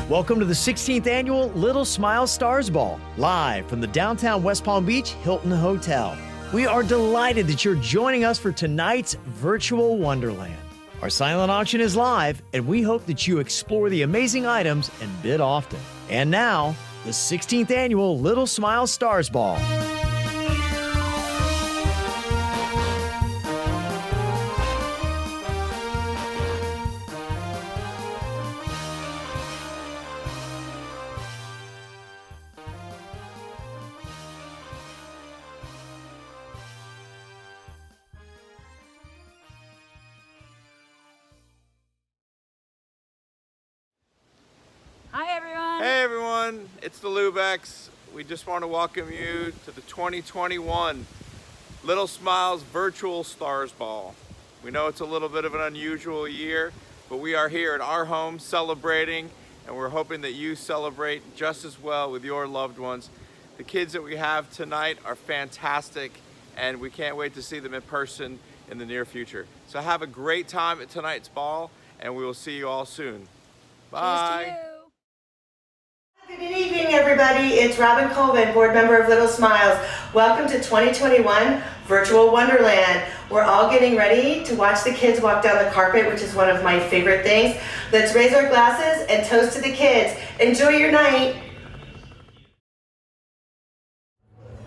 Welcome to the 16th annual Little Smiles Stars Ball, live from the downtown West Palm Beach Hilton Hotel. We are delighted that you're joining us for tonight's virtual wonderland. Our silent auction is live, and we hope that you explore the amazing items and bid often. And now, the 16th annual Little Smiles Stars Ball. Hi everyone! Hey everyone, it's the Lubecks. We just want to welcome you to the 2021 Little Smiles Virtual Stars Ball. We know it's a little bit of an unusual year, but we are here at our home celebrating, and we're hoping that you celebrate just as well with your loved ones. The kids that we have tonight are fantastic, and we can't wait to see them in person in the near future. So have a great time at tonight's ball, and we will see you all soon. Bye! Cheers to you. Good evening, everybody. It's Robin Colvin, board member of Little Smiles. Welcome to 2021 Virtual Wonderland. We're all getting ready to watch the kids walk down the carpet, which is one of my favorite things. Let's raise our glasses and toast to the kids. Enjoy your night.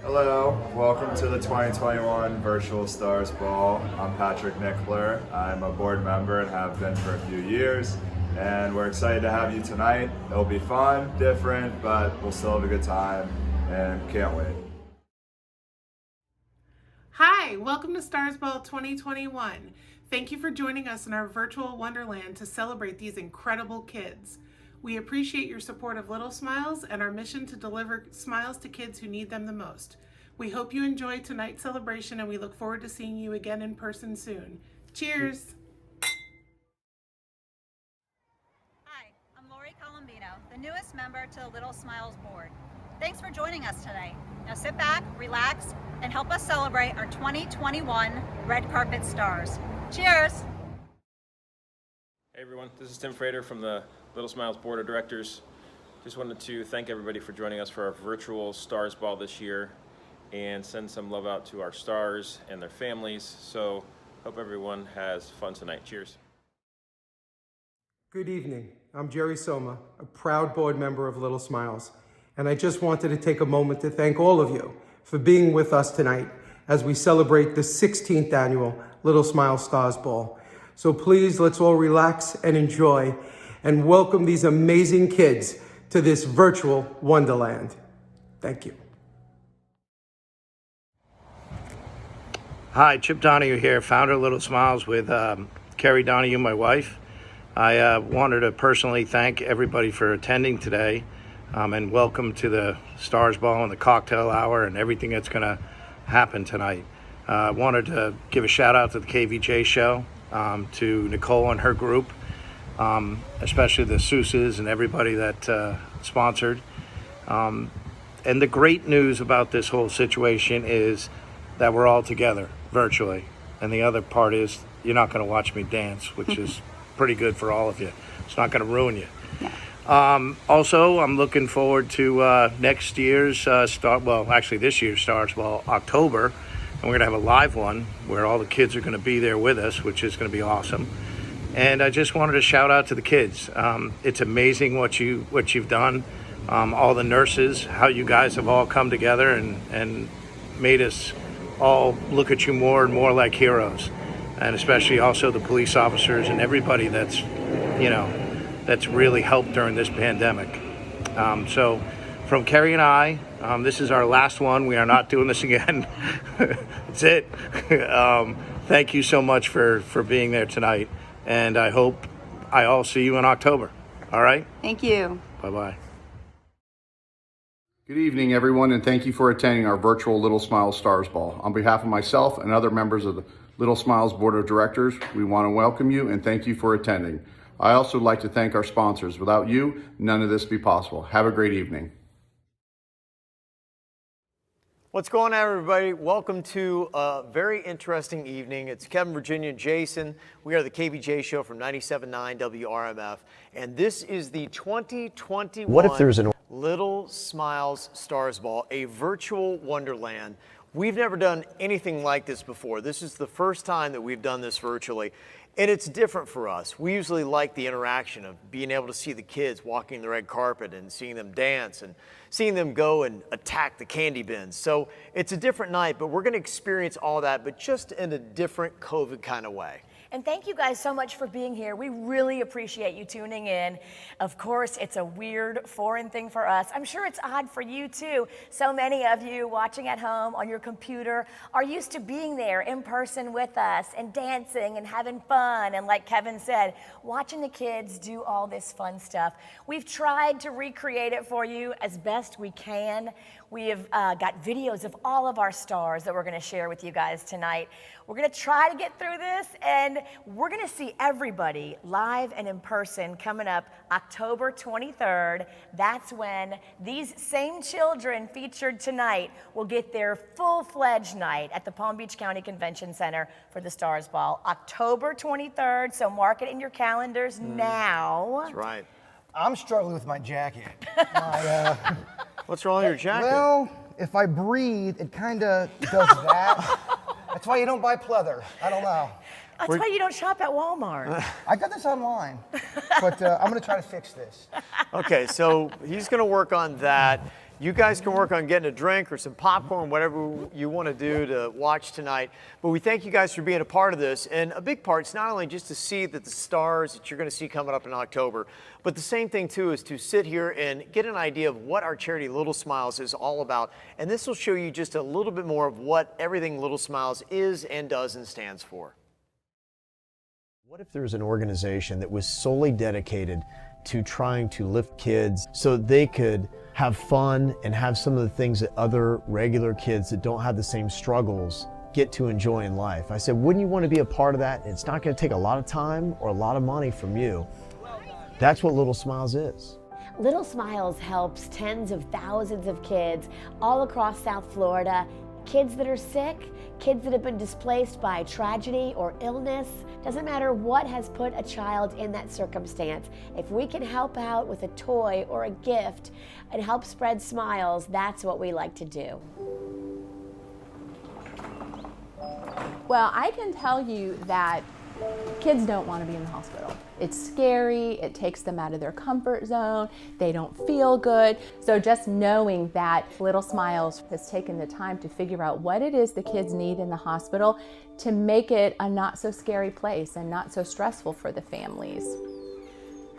Hello, welcome to the 2021 Virtual Stars Ball. I'm Patrick Nickler. I'm a board member and have been for a few years. And we're excited to have you tonight. It'll be fun, different, but we'll still have a good time and can't wait. Hi, welcome to Stars Ball 2021. Thank you for joining us in our virtual wonderland to celebrate these incredible kids. We appreciate your support of Little Smiles and our mission to deliver smiles to kids who need them the most. We hope you enjoy tonight's celebration and we look forward to seeing you again in person soon. Cheers! The newest member to the Little Smiles board. Thanks for joining us today. Now sit back, relax, and help us celebrate our 2021 Red Carpet Stars. Cheers! Hey everyone, this is Tim Frater from the Little Smiles Board of Directors. Just wanted to thank everybody for joining us for our virtual Stars Ball this year and send some love out to our stars and their families. So hope everyone has fun tonight. Cheers. Good evening. I'm Jerry Soma, a proud board member of Little Smiles, and I just wanted to take a moment to thank all of you for being with us tonight as we celebrate the 16th annual Little Smiles Stars Ball. So please, let's all relax and enjoy and welcome these amazing kids to this virtual wonderland. Thank you. Hi, Chip Donahue here, founder of Little Smiles with Carrie Donahue, my wife. I wanted to personally thank everybody for attending today and welcome to the Stars Ball and the cocktail hour and everything that's going to happen tonight. I wanted to give a shout out to the KVJ show, to Nicole and her group, especially the Seuss's and everybody that sponsored. And the great news about this whole situation is that we're all together virtually. And the other part is you're not going to watch me dance, which is pretty good for all of you. It's not going to ruin you. Also, I'm looking forward to next year's this year's Stars Ball, October, and we're going to have a live one where all the kids are going to be there with us, which is going to be awesome. And I just wanted to shout out to the kids. It's amazing what you've done. All the nurses, how you guys have all come together and made us all look at you more and more like heroes. And especially also the police officers and everybody that's really helped during this pandemic. So from Carrie and I, this is our last one. We are not doing this again. That's it. Thank you so much for being there tonight. And I hope I'll see you in October. All right? Thank you. Bye-bye. Good evening, everyone, and thank you for attending our virtual Little Smiles Stars Ball. On behalf of myself and other members of the Little Smiles Board of Directors, we want to welcome you and thank you for attending. I also would like to thank our sponsors. Without you, none of this would be possible. Have a great evening. What's going on, everybody? Welcome to a very interesting evening. It's Kevin, Virginia, and Jason. We are the KVJ show from 97.9 WRMF, and this is the 2021 What if there's an Little Smiles Stars Ball, a virtual wonderland. We've never done anything like this before. This is the first time that we've done this virtually. And it's different for us. We usually like the interaction of being able to see the kids walking the red carpet and seeing them dance and seeing them go and attack the candy bins. So it's a different night, but we're going to experience all that, but just in a different COVID kind of way. And thank you guys so much for being here. We really appreciate you tuning in. Of course, it's a weird, foreign thing for us. I'm sure it's odd for you too. So many of you watching at home on your computer are used to being there in person with us and dancing and having fun. And like Kevin said, watching the kids do all this fun stuff. We've tried to recreate it for you as best we can. We have got videos of all of our stars that we're going to share with you guys tonight. We're going to try to get through this, and we're going to see everybody live and in person coming up October 23rd. That's when these same children featured tonight will get their full-fledged night at the Palm Beach County Convention Center for the Stars Ball. October 23rd, so mark it in your calendars now. That's right. I'm struggling with my jacket. What's wrong with your jacket? Well, if I breathe, it kind of does that. That's why you don't buy pleather. I don't know. That's why you don't shop at Walmart. I got this online, but I'm going to try to fix this. Okay, so he's going to work on that. You guys can work on getting a drink or some popcorn, whatever you want to do to watch tonight. But we thank you guys for being a part of this. And a big part is not only just to see that the stars that you're going to see coming up in October, but the same thing too is to sit here and get an idea of what our charity Little Smiles is all about. And this will show you just a little bit more of what everything Little Smiles is and does and stands for. What if there's an organization that was solely dedicated to trying to lift kids so they could have fun and have some of the things that other regular kids that don't have the same struggles get to enjoy in life? I said, wouldn't you want to be a part of that? It's not going to take a lot of time or a lot of money from you. That's what Little Smiles is. Little Smiles helps tens of thousands of kids all across South Florida. Kids that are sick, kids that have been displaced by tragedy or illness. Doesn't matter what has put a child in that circumstance. If we can help out with a toy or a gift and help spread smiles, that's what we like to do. Well, I can tell you that kids don't want to be in the hospital. It's scary, it takes them out of their comfort zone, they don't feel good. So just knowing that Little Smiles has taken the time to figure out what it is the kids need in the hospital to make it a not so scary place and not so stressful for the families.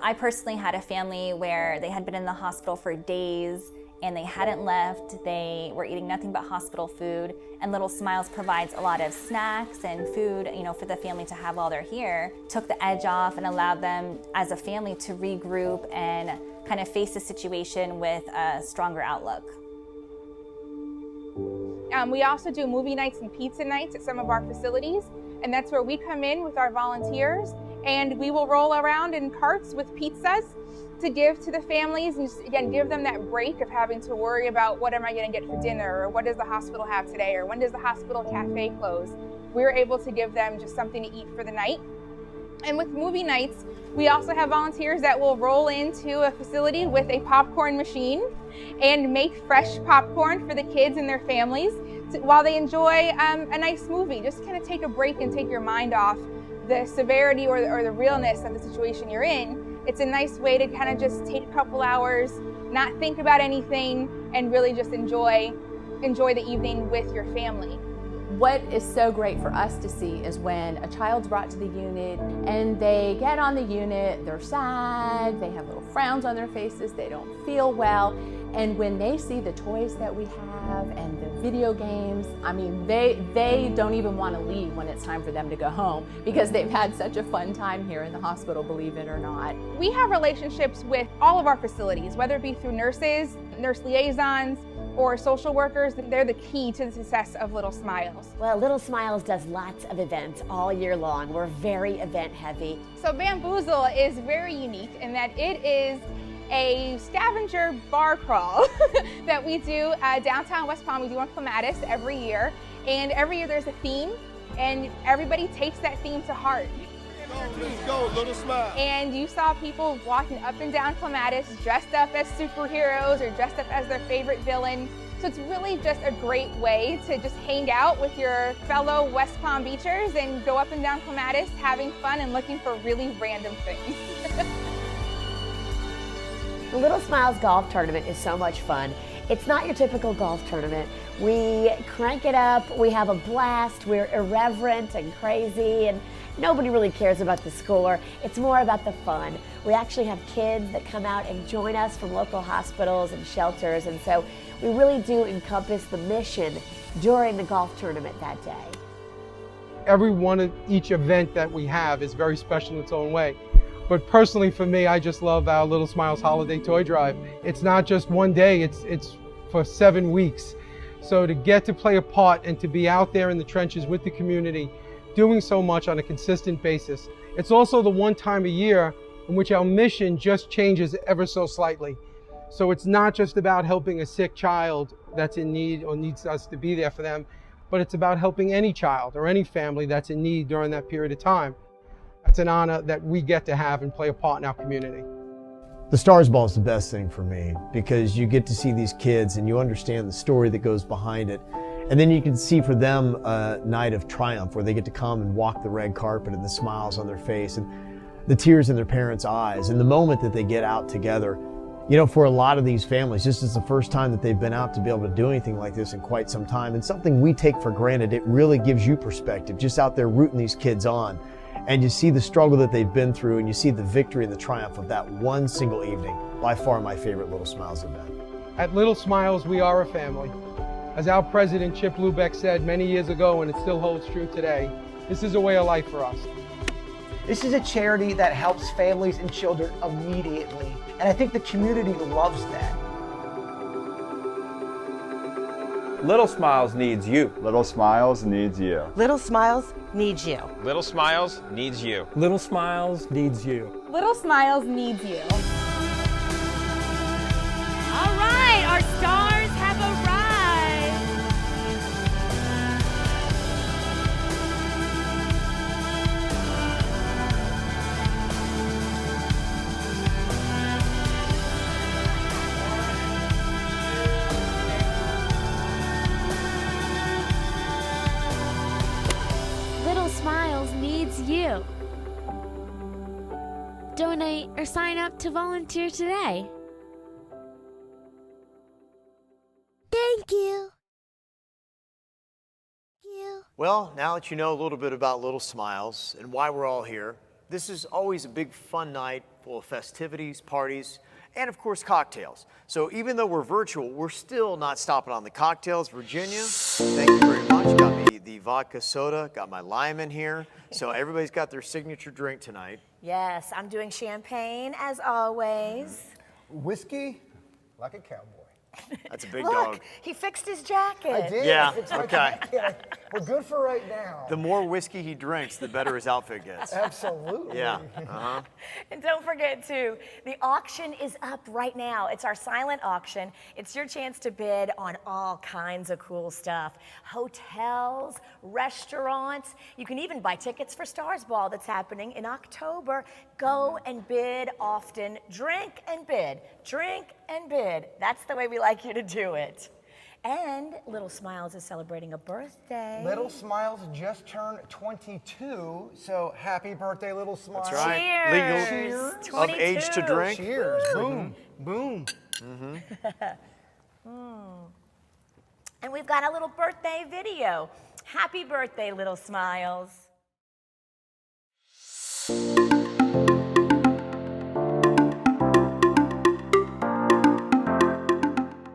I personally had a family where they had been in the hospital for days and they hadn't left. They were eating nothing but hospital food, and Little Smiles provides a lot of snacks and food, for the family to have while they're here. Took the edge off and allowed them as a family to regroup and kind of face the situation with a stronger outlook. We also do movie nights and pizza nights at some of our facilities, and that's where we come in with our volunteers and we will roll around in carts with pizzas to give to the families and just, again, give them that break of having to worry about what am I going to get for dinner, or what does the hospital have today, or when does the hospital cafe close. We're able to give them just something to eat for the night. And with movie nights, we also have volunteers that will roll into a facility with a popcorn machine and make fresh popcorn for the kids and their families while they enjoy a nice movie. Just kind of take a break and take your mind off the severity or the realness of the situation you're in. It's a nice way to kind of just take a couple hours, not think about anything, and really just enjoy the evening with your family. What is so great for us to see is when a child's brought to the unit and they get on the unit, they're sad, they have little frowns on their faces, they don't feel well. And when they see the toys that we have and the video games, I mean, they don't even want to leave when it's time for them to go home because they've had such a fun time here in the hospital, believe it or not. We have relationships with all of our facilities, whether it be through nurses, nurse liaisons, or social workers. They're the key to the success of Little Smiles. Well, Little Smiles does lots of events all year long. We're very event heavy. So Bamboozle is very unique in that it is a scavenger bar crawl that we do downtown West Palm. We do on Clematis every year. And every year there's a theme, and everybody takes that theme to heart. Let's go, Little Smile. And you saw people walking up and down Clematis dressed up as superheroes or dressed up as their favorite villain. So it's really just a great way to just hang out with your fellow West Palm Beachers and go up and down Clematis having fun and looking for really random things. The Little Smiles Golf Tournament is so much fun. It's not your typical golf tournament. We crank it up, we have a blast, we're irreverent and crazy, and nobody really cares about the score. It's more about the fun. We actually have kids that come out and join us from local hospitals and shelters, and so we really do encompass the mission during the golf tournament that day. Each event that we have is very special in its own way. But personally for me, I just love our Little Smiles Holiday Toy Drive. It's not just one day, it's for 7 weeks. So to get to play a part and to be out there in the trenches with the community, doing so much on a consistent basis. It's also the one time a year in which our mission just changes ever so slightly. So it's not just about helping a sick child that's in need or needs us to be there for them, but it's about helping any child or any family that's in need during that period of time. That's an honor that we get to have and play a part in our community. The Stars Ball is the best thing for me because you get to see these kids and you understand the story that goes behind it. And then you can see for them a night of triumph where they get to come and walk the red carpet and the smiles on their face and the tears in their parents' eyes and the moment that they get out together. You know, for a lot of these families, this is the first time that they've been out to be able to do anything like this in quite some time. And something we take for granted, it really gives you perspective, just out there rooting these kids on. And you see the struggle that they've been through and you see the victory and the triumph of that one single evening. By far my favorite Little Smiles event. At Little Smiles, we are a family. As our president, Chip Lubeck, said many years ago, and it still holds true today, this is a way of life for us. This is a charity that helps families and children immediately, and I think the community loves that. Little Smiles needs you. Little Smiles needs you. Little Smiles needs you. Little Smiles needs you. Little Smiles needs you. Little Smiles needs you. All right, our stars have arrived. Little Smiles needs you. Donate or sign up to volunteer today. Thank you. Well, now that you know a little bit about Little Smiles and why we're all here, this is always a big fun night full of festivities, parties, and of course cocktails. So even though we're virtual, we're still not stopping on the cocktails. Virginia, thank you very much. Got me the vodka soda, got my lime in here. So everybody's got their signature drink tonight. Yes, I'm doing champagne as always. Whiskey, like a cowboy. That's a big Look, dog. he fixed his jacket. I did. Yeah, I fixed my okay. jacket. We're good for right now. The more whiskey he drinks, the better his outfit gets. Absolutely. Yeah. Uh-huh. And don't forget too, the auction is up right now. It's our silent auction. It's your chance to bid on all kinds of cool stuff. Hotels, restaurants. You can even buy tickets for Stars Ball that's happening in October. Go and bid often. Drink and bid. Drink and bid. That's the way we like you to do it. And Little Smiles is celebrating a birthday. Little Smiles just turned 22, so happy birthday, Little Smiles. That's right. Cheers. Legal of age to drink. Cheers. Boom. Boom. And we've got a little birthday video. Happy birthday, Little Smiles.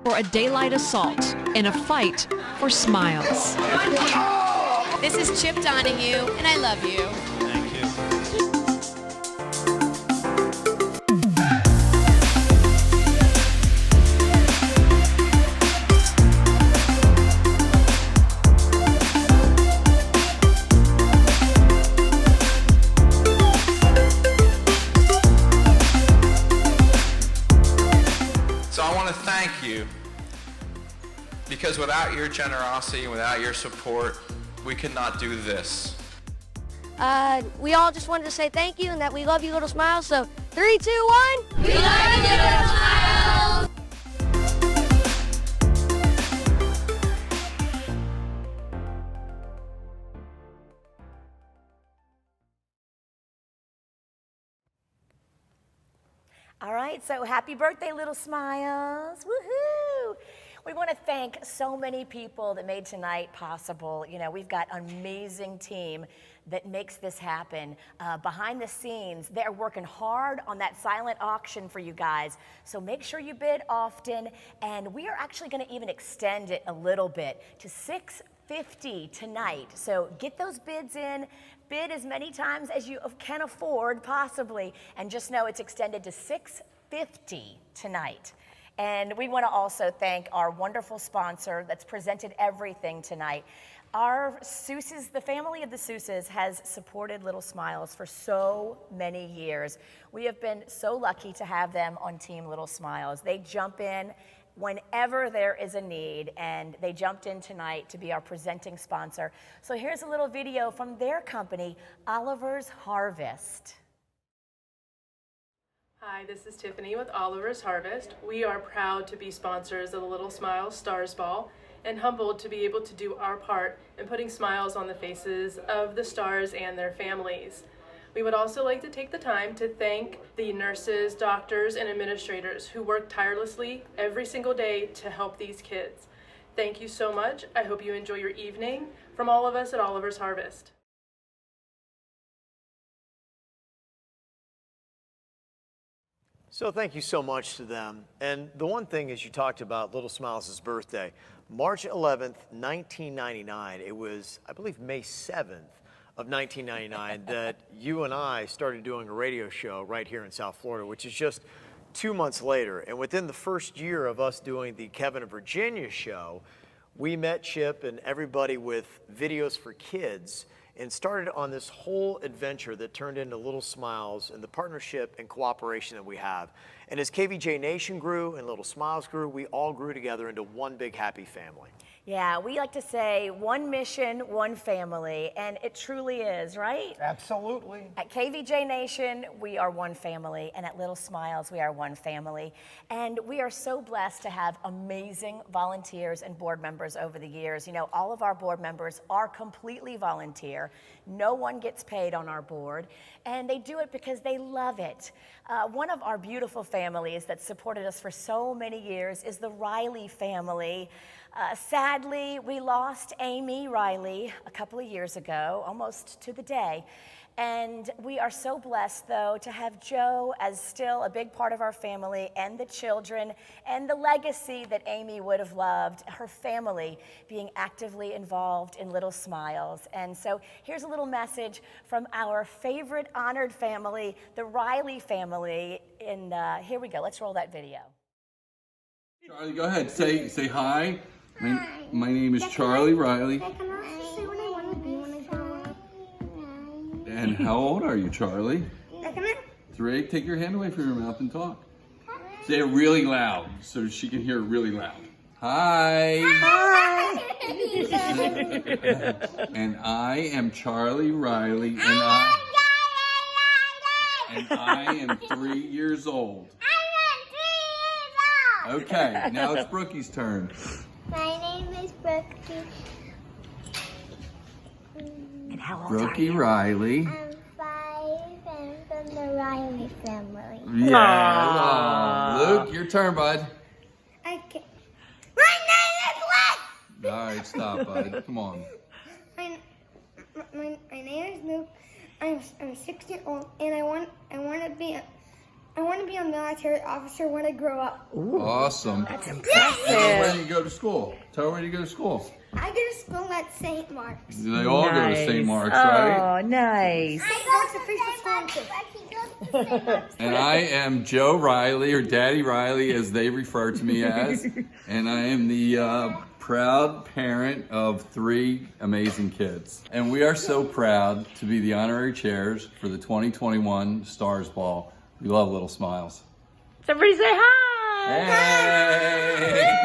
For a daylight assault in a fight for smiles. This is Chip Donahue, and I love you. Thank you. because without your generosity and without your support, we could not do this. We all just wanted to say thank you and that we love you, Little Smiles. So 3, 2, 1. We love you, Little Smiles! All right, so happy birthday, Little Smiles. Woohoo! We want to thank so many people that made tonight possible. You know, we've got an amazing team that makes this happen. Behind the scenes, they're working hard on that silent auction for you guys. So make sure you bid often. And we are actually going to even extend it a little bit to $650 tonight. So get those bids in. Bid as many times as you can afford, possibly, and just know it's extended to $650 tonight. And we want to also thank our wonderful sponsor that's presented everything tonight. Our Seuss's, the family of the Seuss's, has supported Little Smiles for so many years. We have been so lucky to have them on Team Little Smiles. They jump in whenever there is a need, and they jumped in tonight to be our presenting sponsor. So here's a little video from their company, Oliver's Harvest. Hi, this is Tiffany with Oliver's Harvest. We are proud to be sponsors of the Little Smiles Stars Ball and humbled to be able to do our part in putting smiles on the faces of the stars and their families. We would also like to take the time to thank the nurses, doctors, and administrators who work tirelessly every single day to help these kids. Thank you so much. I hope you enjoy your evening. From all of us at Oliver's Harvest. So thank you so much to them. And the one thing is, you talked about Little Smiles' birthday. March 11th, 1999. It was, I believe, May 7th. Of 1999 that you and I started doing a radio show right here in South Florida, which is just 2 months later. And within the first year of us doing the Kevin and Virginia show, we met Chip and everybody with videos for kids and started on this whole adventure that turned into Little Smiles and the partnership and cooperation that we have. And as KVJ Nation grew and Little Smiles grew, we all grew together into one big happy family. Yeah, we like to say one mission, one family, and it truly is, right? Absolutely. At KVJ Nation, we are one family, and at Little Smiles, we are one family. And we are so blessed to have amazing volunteers and board members over the years. You know, all of our board members are completely volunteer. No one gets paid on our board, and they do it because they love it. One of our beautiful families that supported us for so many years is the Riley family. Sadly, we lost Amy Riley a couple of years ago, almost to the day. And we are so blessed, though, to have Joe as still a big part of our family and the children and the legacy that Amy would have loved, her family being actively involved in Little Smiles. And so here's a little message from our favorite honored family, the Riley family. And here we go. Let's roll that video. Charlie, go ahead. Say hi. My name is Charlie Riley. And how old are you, Charlie? 3. Take your hand away from your mouth and talk. Say it really loud so she can hear it really loud. Hi. Hi. And I am Charlie Riley, and I am 3 years old. Okay, now it's Brookie's turn. My name is Brookie. And how old Brookie Riley. I'm 5 and from the Riley family. Yeah. Oh, Luke, your turn, bud. Okay. My name is Luke. All right, stop, bud. Come on. My name is Luke. I'm 6 years old, and I want to be a military officer when I grow up. Ooh, awesome. That's impressive. Where do you go to school? Tell her where you go to school. I go to school at St. Mark's. They all go to St. Mark's, right? Oh, nice. I go to St. Mark's. And I am Joe Riley, or Daddy Riley, as they refer to me as. And I am the proud parent of 3 amazing kids. And we are so proud to be the honorary chairs for the 2021 Stars Ball. We love Little Smiles. Somebody say hi. Hey.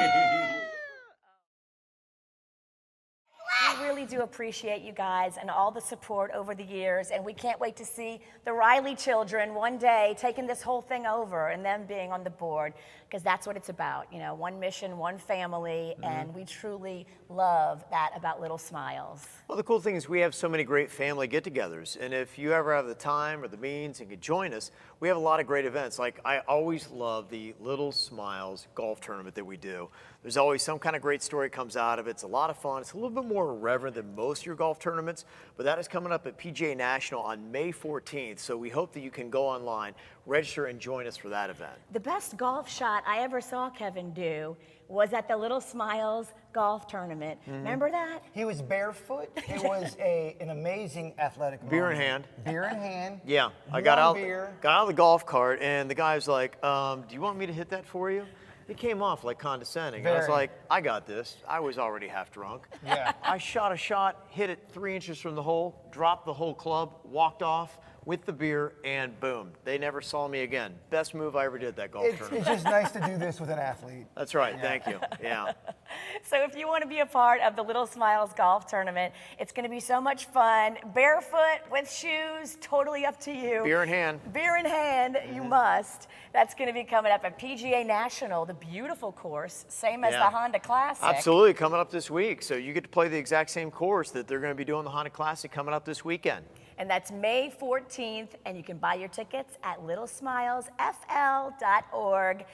really do appreciate you guys and all the support over the years, and we can't wait to see the Riley children one day taking this whole thing over and them being on the board, because that's what it's about, you know, one mission, one family, and we truly love that about Little Smiles. Well, the cool thing is we have so many great family get-togethers, and if you ever have the time or the means and could join us, we have a lot of great events. Like, I always love the Little Smiles golf tournament that we do. There's always some kind of great story comes out of it. It's a lot of fun. It's a little bit more irreverent than most of your golf tournaments, but that is coming up at PGA National on May 14th, so we hope that you can go online, register, and join us for that event. The best golf shot I ever saw Kevin do was at the Little Smiles golf tournament. Remember that? He was barefoot. It was an amazing athletic Beer in moment. hand. Beer in hand. Yeah, I Warm got out beer. of the golf cart, and the guy's like, do you want me to hit that for you? He came off like condescending. I was Very. like, I got this. I was already half drunk. Yeah. I shot a shot, hit it 3 inches from the hole, dropped the whole club, walked off with the beer, and boom. They never saw me again. Best move I ever did that golf tournament. It's just nice to do this with an athlete. That's right. Thank you. Yeah. So if you want to be a part of the Little Smiles golf tournament, it's going to be so much fun. Barefoot, with shoes, totally up to you. Beer in hand. Beer in hand, you must. That's going to be coming up at PGA National, the beautiful course, same as Yeah. the Honda Classic. Absolutely, coming up this week. So you get to play the exact same course that they're going to be doing the Honda Classic coming up this weekend. And that's May 14th, and you can buy your tickets at littlesmilesfl.org.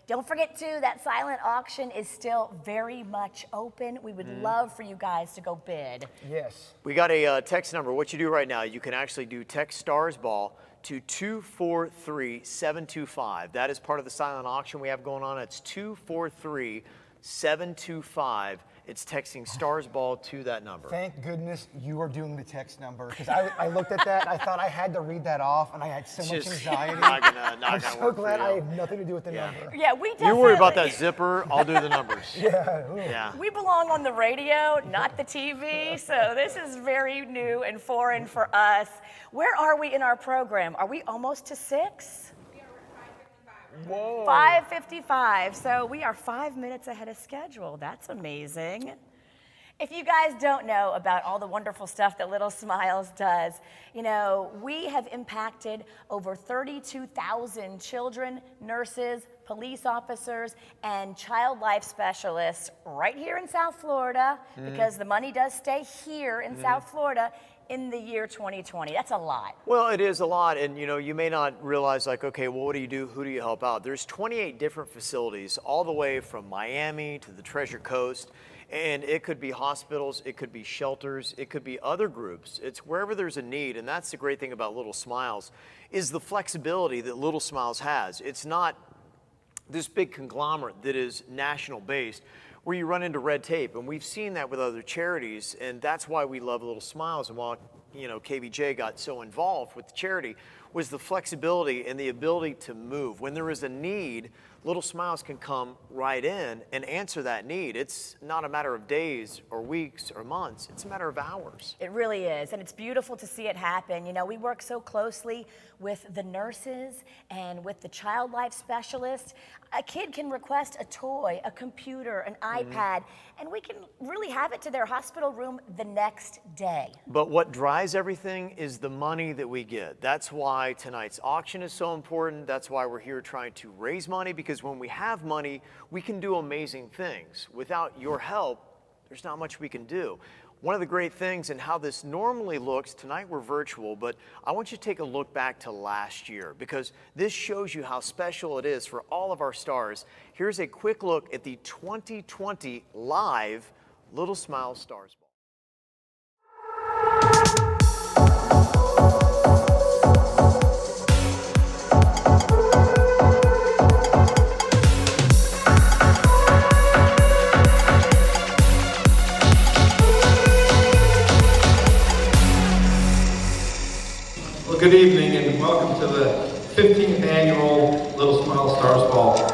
Don't forget, too, that silent auction is still very much open. We would love for you guys to go bid. Yes. We got a text number. What you do right now, you can actually do text Stars Ball to 243-725. That is part of the silent auction we have going on. It's 243-725. It's texting Stars Ball to that number. Thank goodness you are doing the text number, because I looked at that, I thought I had to read that off, and I had so much anxiety. I'm so glad I have nothing to do with the number. Yeah, we definitely. You worry about that zipper, I'll do the numbers. Yeah. We belong on the radio, not the TV, so this is very new and foreign for us. Where are we in our program? Are we almost to 6? Whoa. 5:55, so we are 5 minutes ahead of schedule. That's amazing. If you guys don't know about all the wonderful stuff that Little Smiles does, you know, we have impacted over 32,000 children, nurses, police officers, and child life specialists right here in South Florida, because the money does stay here in South Florida in the year 2020. That's a lot. Well, it is a lot, and you know, you may not realize, like, okay, well, what do you do? Who do you help out? There's 28 different facilities, all the way from Miami to the Treasure Coast, and it could be hospitals, it could be shelters, it could be other groups. It's wherever there's a need, and that's the great thing about Little Smiles, is the flexibility that Little Smiles has. It's not this big conglomerate that is national based, where you run into red tape, and we've seen that with other charities, and that's why we love Little Smiles. And while, you know, KVJ got so involved with the charity, was the flexibility and the ability to move. When there is a need, Little Smiles can come right in and answer that need. It's not a matter of days or weeks or months, it's a matter of hours. It really is, and it's beautiful to see it happen. You know, we work so closely with the nurses and with the child life specialists. A kid can request a toy, a computer, an iPad, and we can really have it to their hospital room the next day. But what drives everything is the money that we get. That's why tonight's auction is so important. That's why we're here trying to raise money, because when we have money, we can do amazing things. Without your help, there's not much we can do. One of the great things and how this normally looks, tonight we're virtual, but I want you to take a look back to last year, because this shows you how special it is for all of our stars. Here's a quick look at the 2020 live Little Smiles Stars Ball. Well, good evening and welcome to the 15th annual Little Smile Stars Ball.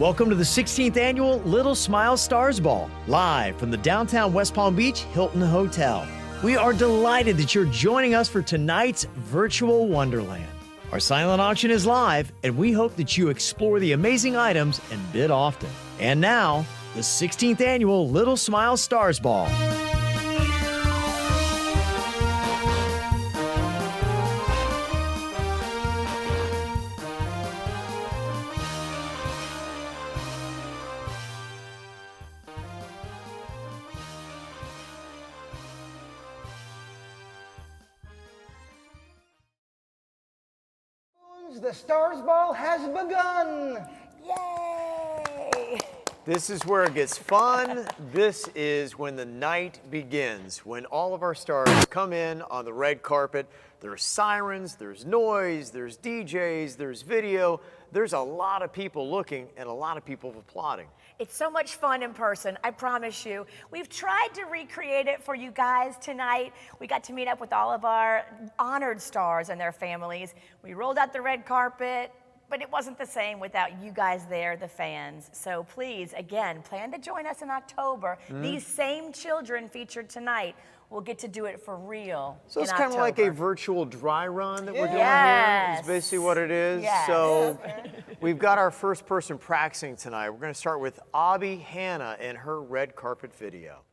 Welcome to the 16th annual Little Smiles Stars Ball, live from the downtown West Palm Beach Hilton Hotel. We are delighted that you're joining us for tonight's virtual wonderland. Our silent auction is live, and we hope that you explore the amazing items and bid often. And now, the 16th annual Little Smiles Stars Ball. The Stars Ball has begun. Yay! This is where it gets fun. This is when the night begins, when all of our stars come in on the red carpet. There's sirens, there's noise, there's DJs, there's video. There's a lot of people looking and a lot of people applauding. It's so much fun in person, I promise you. We've tried to recreate it for you guys tonight. We got to meet up with all of our honored stars and their families. We rolled out the red carpet, but it wasn't the same without you guys there, the fans. So please, again, plan to join us in October. These same children featured tonight will get to do it for real. So it's kind of like a virtual dry run that we're doing Yes. here, is basically what it is. Yes. So we've got our first person practicing tonight. We're going to start with Abby Hanna and her red carpet video.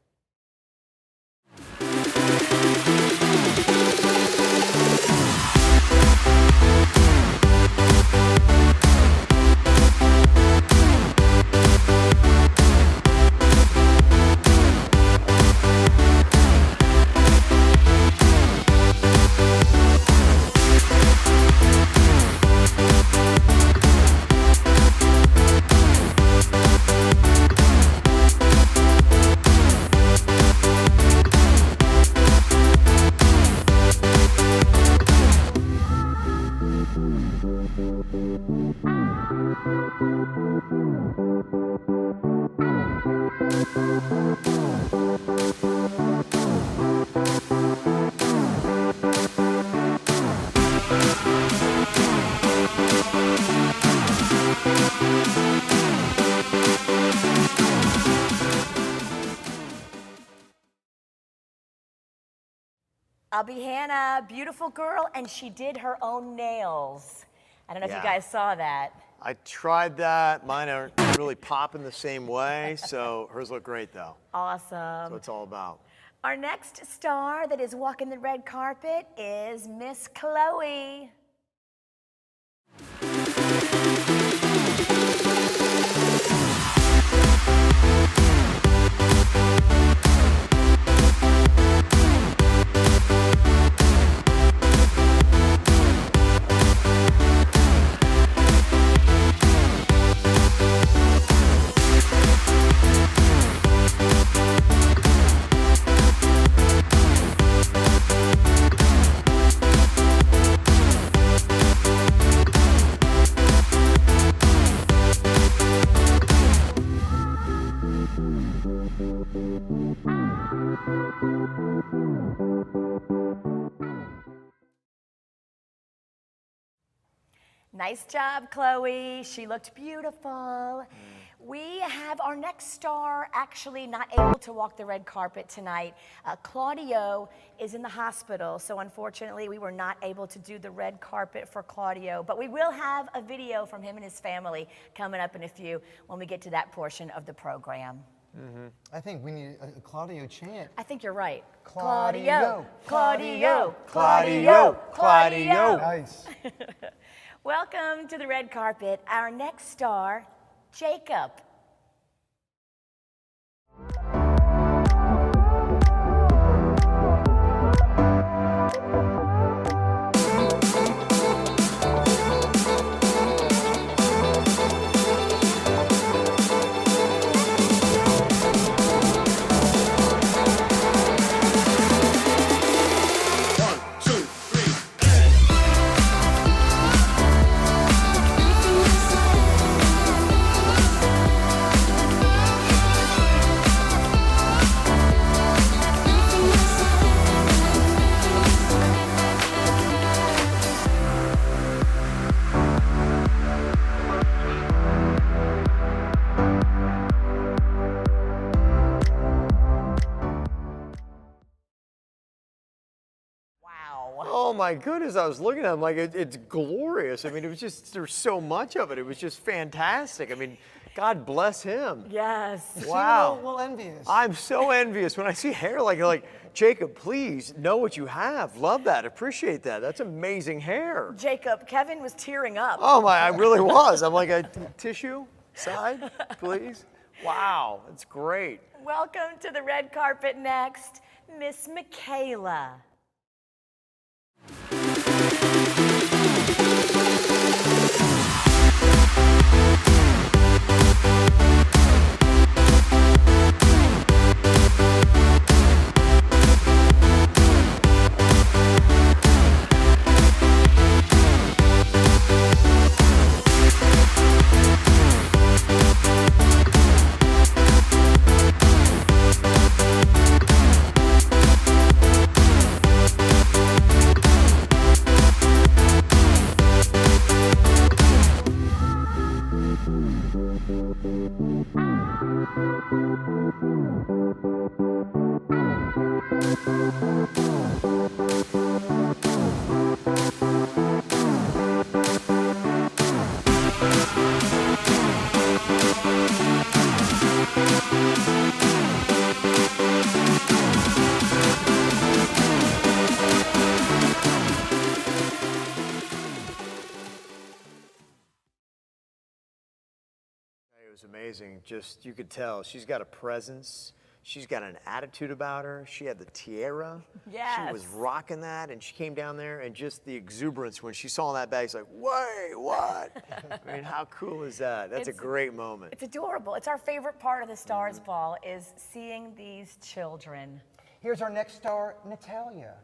Abby Hanna, beautiful girl, and she did her own nails. I don't know if you Yeah. guys saw that. I tried that. Mine aren't really popping the same way, so hers look great though. Awesome. That's what it's all about. Our next star that is walking the red carpet is Miss Chloe. Nice job, Chloe. She looked beautiful. We have our next star actually not able to walk the red carpet tonight. Claudio is in the hospital, so unfortunately we were not able to do the red carpet for Claudio, but we will have a video from him and his family coming up in a few when we get to that portion of the program. I think we need a Claudio chant. I think you're right. Claudio, Claudio, Claudio, Claudio. Nice. Welcome to the red carpet. Our next star, Jacob. my goodness, I was looking at him like it's glorious. I mean, it was just, there's so much of it. It was just fantastic. I mean, God bless him. Yes. Wow. A little envious. I'm so envious when I see hair like Jacob, please know what you have. Love that. Appreciate that. That's amazing hair. Jacob, Kevin was tearing up. Oh my, I really was. I'm like, a tissue side, please. Wow, that's great. Welcome to the red carpet next, Miss Michaela. It was amazing. Just, you could tell she's got a presence. She's got an attitude about her. She had the tiara. Yes. She was rocking that, and she came down there, and just the exuberance when she saw that bag, she's like, wait, what? I mean, how cool is that? That's a great moment. It's adorable. It's our favorite part of the Stars Ball is seeing these children. Here's our next star, Natalia.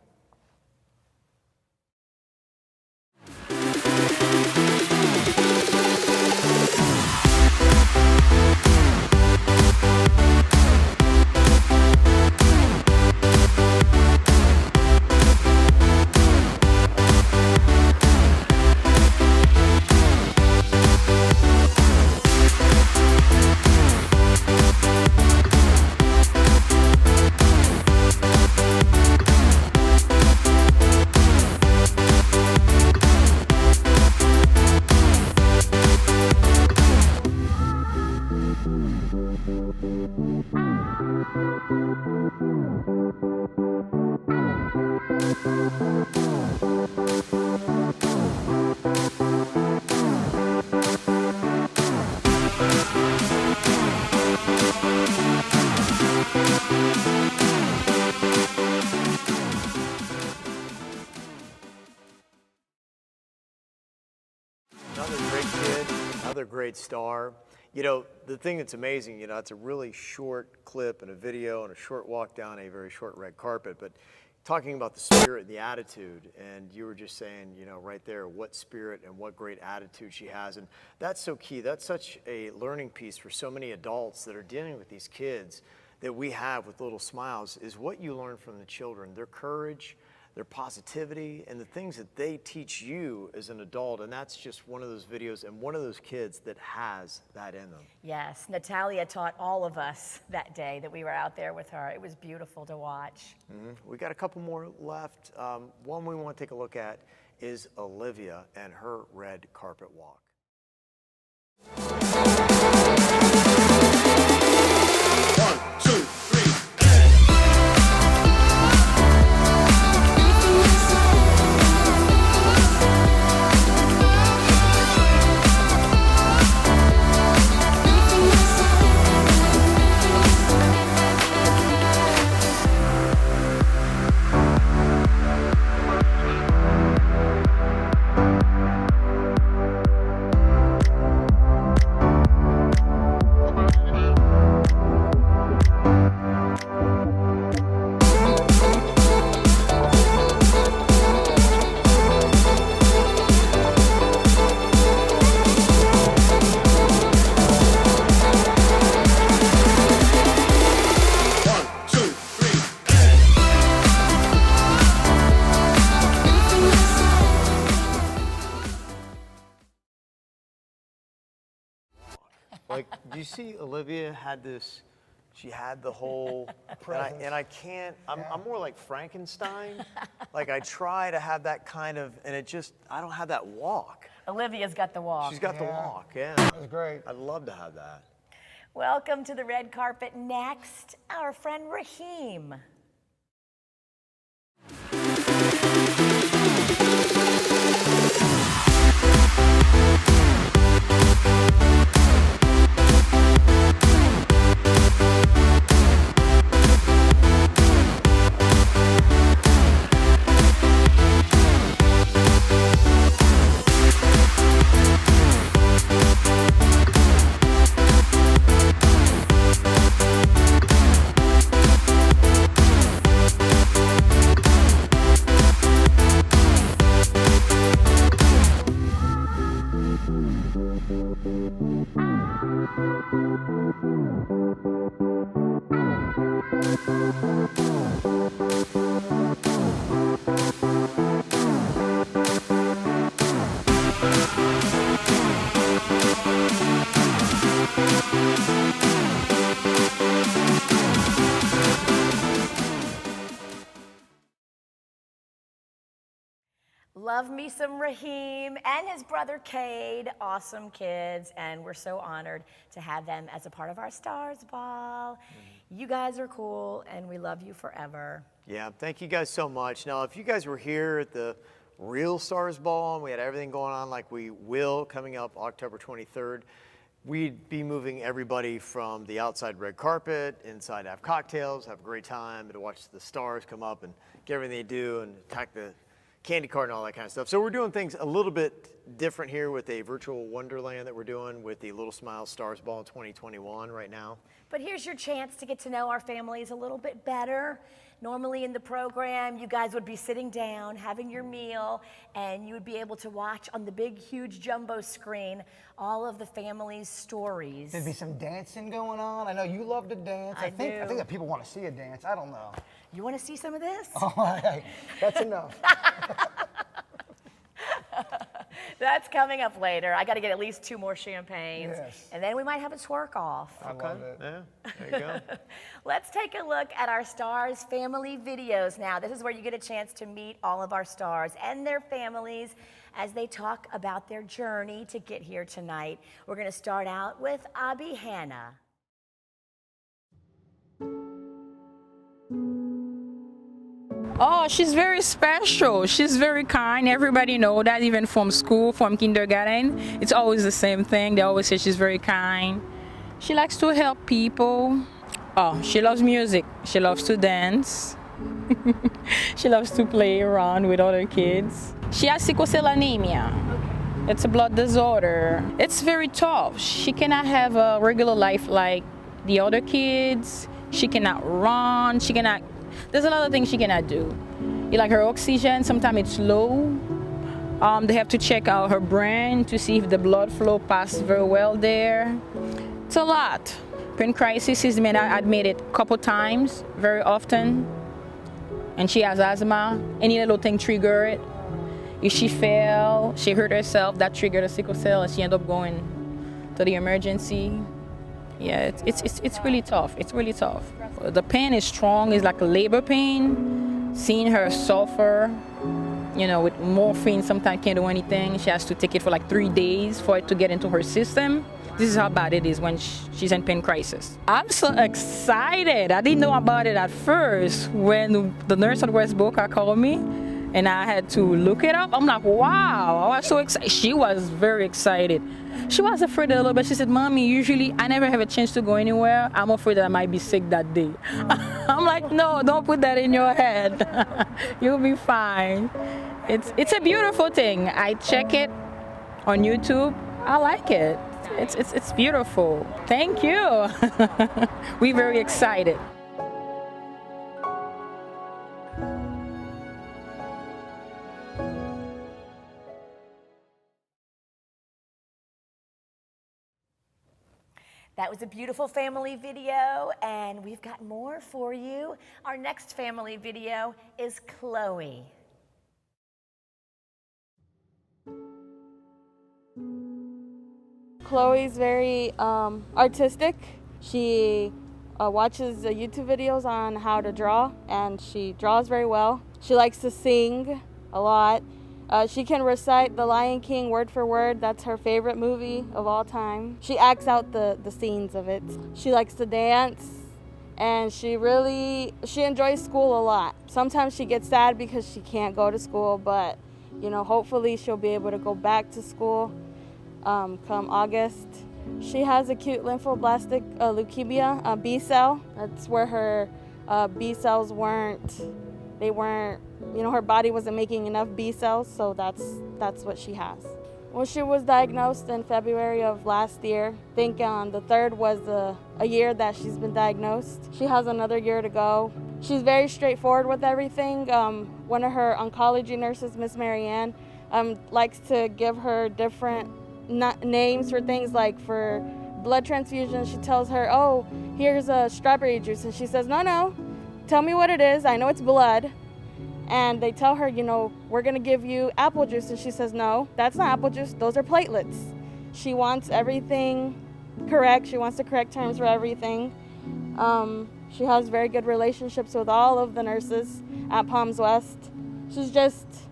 Another great kid, another great star. You know, the thing that's amazing, you know, it's a really short clip and a video and a short walk down a very short red carpet, but talking about the spirit and the attitude, and you were just saying, you know, right there, what spirit and what great attitude she has, and that's so key. That's such a learning piece for so many adults that are dealing with these kids that we have with Little Smiles, is what you learn from the children, their courage, their positivity, and the things that they teach you as an adult. And that's just one of those videos and one of those kids that has that in them. Yes, Natalia taught all of us that day that we were out there with her. It was beautiful to watch. We got a couple more left. One we want to take a look at is Olivia and her red carpet walk. Like, do you see Olivia had this She had the whole Presence. and I can't. I'm more like Frankenstein. Like I try to have that kind of, and it just I don't have that walk. Olivia's got the walk. She's got the walk. Yeah, That was great. I'd love to have that. Welcome to the red carpet. Next, our friend Raheem. Love me some Raheem and his brother Cade, awesome kids, and we're so honored to have them as a part of our Stars Ball. You guys are cool, and we love you forever. Yeah, thank you guys so much. Now, if you guys were here at the real Stars Ball and we had everything going on like we will coming up October 23rd, we'd be moving everybody from the outside red carpet, inside to have cocktails, have a great time, and to watch the stars come up and get everything they do and attack the candy cart and all that kind of stuff. So we're doing things a little bit different here with a virtual wonderland that we're doing with the Little Smiles Stars Ball 2021 right now. But here's your chance to get to know our families a little bit better. Normally in the program, you guys would be sitting down, having your meal, and you would be able to watch on the big, huge jumbo screen all of the family's stories. There'd be some dancing going on. I know you love to dance. I think that people want to see a dance. I don't know. You want to see some of this? Oh, hey, that's enough. That's coming up later. I got to get at least 2 more champagnes. Yes. And then we might have a twerk off. I love it. Yeah, there you go. Let's take a look at our stars family videos now. This is where you get a chance to meet all of our stars and their families as they talk about their journey to get here tonight. We're going to start out with Abby Hannah. Oh, she's very special. She's very kind. Everybody know that, even from school, from kindergarten. It's always the same thing. They always say she's very kind. She likes to help people. Oh, she loves music. She loves to dance. She loves to play around with other kids. She has sickle cell anemia. It's a blood disorder. It's very tough. She cannot have a regular life like the other kids. She cannot run. She cannot. There's a lot of things she cannot do. Like her oxygen, sometimes it's low. They have to check out her brain to see if the blood flow passes very well there. It's a lot. Pancreatitis is admitted a couple times, very often. And she has asthma. Any little thing trigger it. If she fell, she hurt herself, that triggered a sickle cell, and she ended up going to the emergency. Yeah, it's really tough. It's really tough. The pain is strong. It's like a labor pain. Seeing her suffer, you know, with morphine, sometimes can't do anything. She has to take it for like 3 days for it to get into her system. This is how bad it is when she's in pain crisis. I'm so excited. I didn't know about it at first. When the nurse at West Boca called me and I had to look it up, I'm like, wow, I was so excited. She was very excited. She was afraid a little bit. She said, Mommy, usually I never have a chance to go anywhere. I'm afraid that I might be sick that day. I'm like, no, don't put that in your head. You'll be fine. It's a beautiful thing. I check it on YouTube. I like it. It's beautiful. Thank you. We're very excited. That was a beautiful family video, and we've got more for you. Our next family video is Chloe. Chloe's very artistic. She watches the YouTube videos on how to draw, and she draws very well. She likes to sing a lot. She can recite The Lion King word for word. That's her favorite movie of all time. She acts out the scenes of it. She likes to dance, and she enjoys school a lot. Sometimes she gets sad because she can't go to school, but hopefully she'll be able to go back to school come August. She has acute lymphoblastic leukemia, B cell. That's where her B cells her body wasn't making enough B cells, so that's what she has. Well, she was diagnosed in February of last year. I think the 3rd was a year that she's been diagnosed. She has another year to go. She's very straightforward with everything. One of her oncology nurses, Miss Marianne, likes to give her different names for things, like for blood transfusion. She tells her, oh, here's a strawberry juice. And she says, no, tell me what it is. I know it's blood. And they tell her, we're going to give you apple juice. And she says, no, that's not apple juice. Those are platelets. She wants everything correct. She wants the correct terms for everything. She has very good relationships with all of the nurses at Palms West.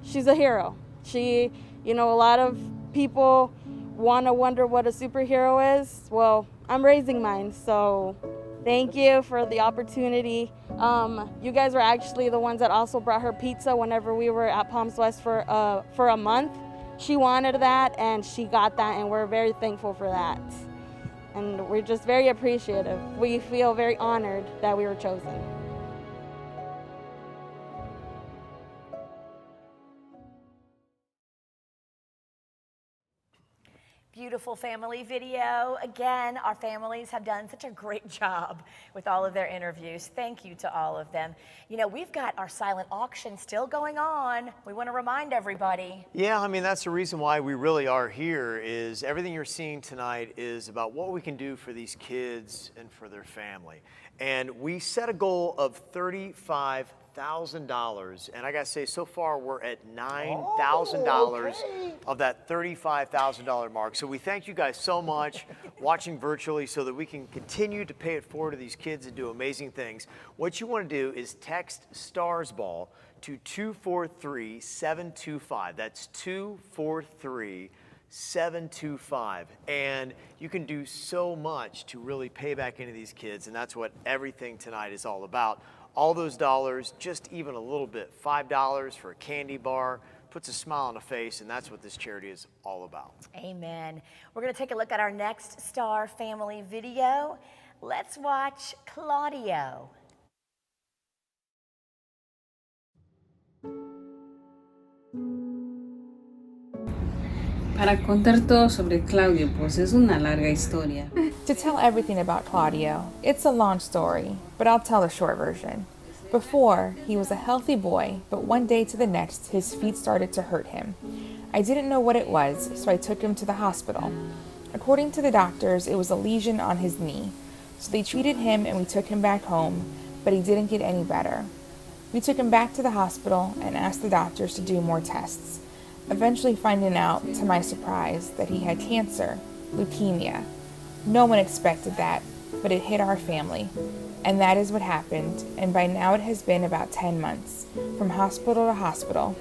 She's a hero. A lot of people want to wonder what a superhero is. Well, I'm raising mine, so thank you for the opportunity. You guys were actually the ones that also brought her pizza whenever we were at Palms West for a month. She wanted that, and she got that, and we're very thankful for that. And we're just very appreciative. We feel very honored that we were chosen. Beautiful family video. Again, our families have done such a great job with all of their interviews. Thank you to all of them. We've got our silent auction still going on. We want to remind everybody. Yeah, that's the reason why we really are here, is everything you're seeing tonight is about what we can do for these kids and for their family. And we set a goal of $35,000, and I gotta say, so far we're at $9,000 of that $35,000 mark. So we thank you guys so much watching virtually so that we can continue to pay it forward to these kids and do amazing things. What you want to do is text STARSBALL to 243-725. That's 243-725, and you can do so much to really pay back into these kids, and that's what everything tonight is all about. All those dollars, just even a little bit, $5 for a candy bar, puts a smile on a face, and that's what this charity is all about. Amen. We're going to take a look at our next Star Family video. Let's watch Claudio. Para contar todo sobre Claudio, pues es una larga historia. To tell everything about Claudio, it's a long story, but I'll tell the short version. Before, he was a healthy boy, but one day to the next, his feet started to hurt him. I didn't know what it was, so I took him to the hospital. According to the doctors, it was a lesion on his knee. So they treated him and we took him back home, but he didn't get any better. We took him back to the hospital and asked the doctors to do more tests, eventually finding out, to my surprise, that he had cancer, leukemia. No one expected that, but it hit our family. And that is what happened, and by now it has been about 10 months, from hospital to hospital.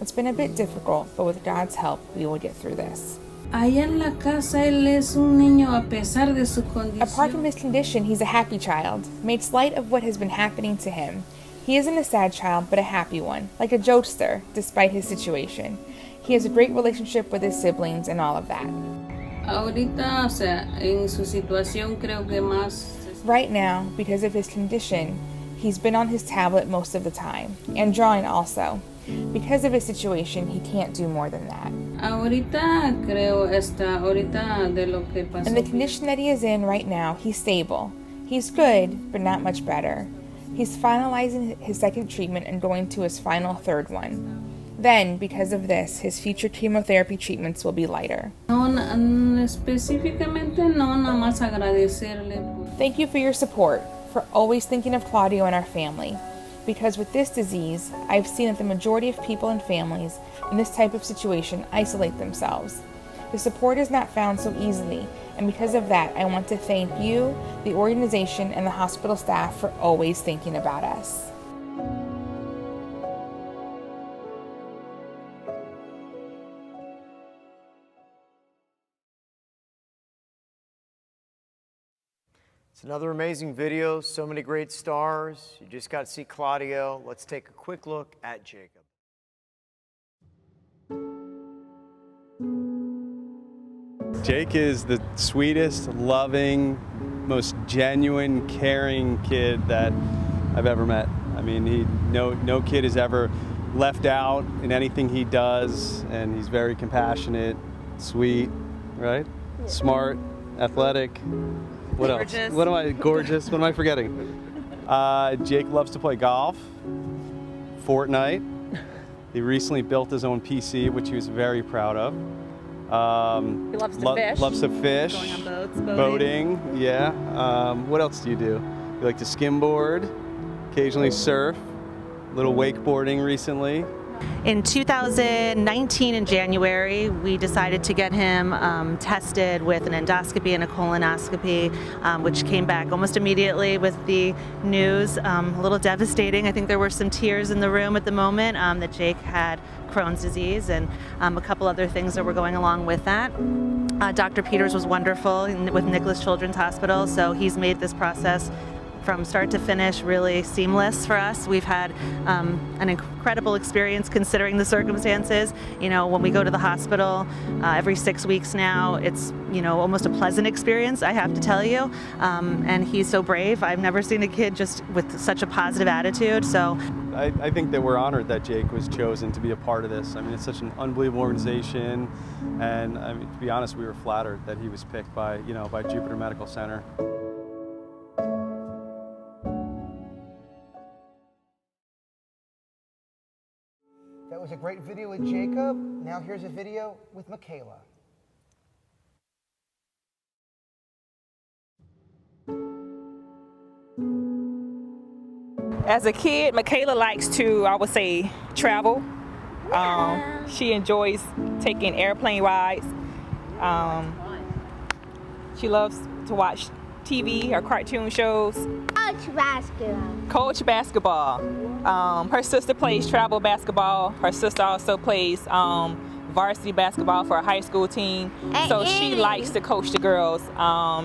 It's been a bit difficult, but with God's help, we will get through this. Allá en la casa él es un niño a pesar de su condición. Apart from his condition, he's a happy child, makes light of what has been happening to him. He isn't a sad child, but a happy one, like a jokester, despite his situation. He has a great relationship with his siblings and all of that. Ahorita, o sea, en su situación creo que más. Right now, because of his condition, he's been on his tablet most of the time, and drawing also. Because of his situation, he can't do more than that. Ahorita creo ahorita de lo que pasó. In the condition that he is in right now, he's stable. He's good, but not much better. He's finalizing his second treatment and going to his final third one. Then, because of this, his future chemotherapy treatments will be lighter. Específicamente no, nada más agradecerle. Thank you for your support, for always thinking of Claudio and our family. Because with this disease, I've seen that the majority of people and families in this type of situation isolate themselves. The support is not found so easily, and because of that, I want to thank you, the organization, and the hospital staff for always thinking about us. It's another amazing video, so many great stars. You just got to see Claudio. Let's take a quick look at Jacob. Jake is the sweetest, loving, most genuine, caring kid that I've ever met. I mean, no kid is ever left out in anything he does, and he's very compassionate, sweet, right? Yeah. Smart, athletic. What else? What am I, gorgeous? What am I forgetting? Jake loves to play golf, Fortnite. He recently built his own PC, which he was very proud of. He loves to fish. Loves to fish. Going on boats, boating. Yeah. What else do? You like to skimboard, occasionally surf, a little wakeboarding recently. In 2019, in January, we decided to get him tested with an endoscopy and a colonoscopy, which came back almost immediately with the news. A little devastating. I think there were some tears in the room at the moment that Jake had Crohn's disease and a couple other things that were going along with that. Dr. Peters was wonderful with Nicholas Children's Hospital, so he's made this process from start to finish really seamless for us. We've had an incredible experience considering the circumstances. You know, when we go to the hospital every 6 weeks now, it's, you know, almost a pleasant experience, I have to tell you. And he's so brave. I've never seen a kid just with such a positive attitude. So I think that we're honored that Jake was chosen to be a part of this. I mean, it's such an unbelievable organization, and I mean, to be honest, we were flattered that he was picked by Jupiter Medical Center. That was a great video with Jacob. Now here's a video with Michaela. As a kid, Michaela likes to, I would say, travel. She enjoys taking airplane rides. She loves to watch TV or cartoon shows. Coach basketball. Coach basketball. Her sister plays travel basketball. Her sister also plays varsity basketball for a high school team. So she likes to coach the girls.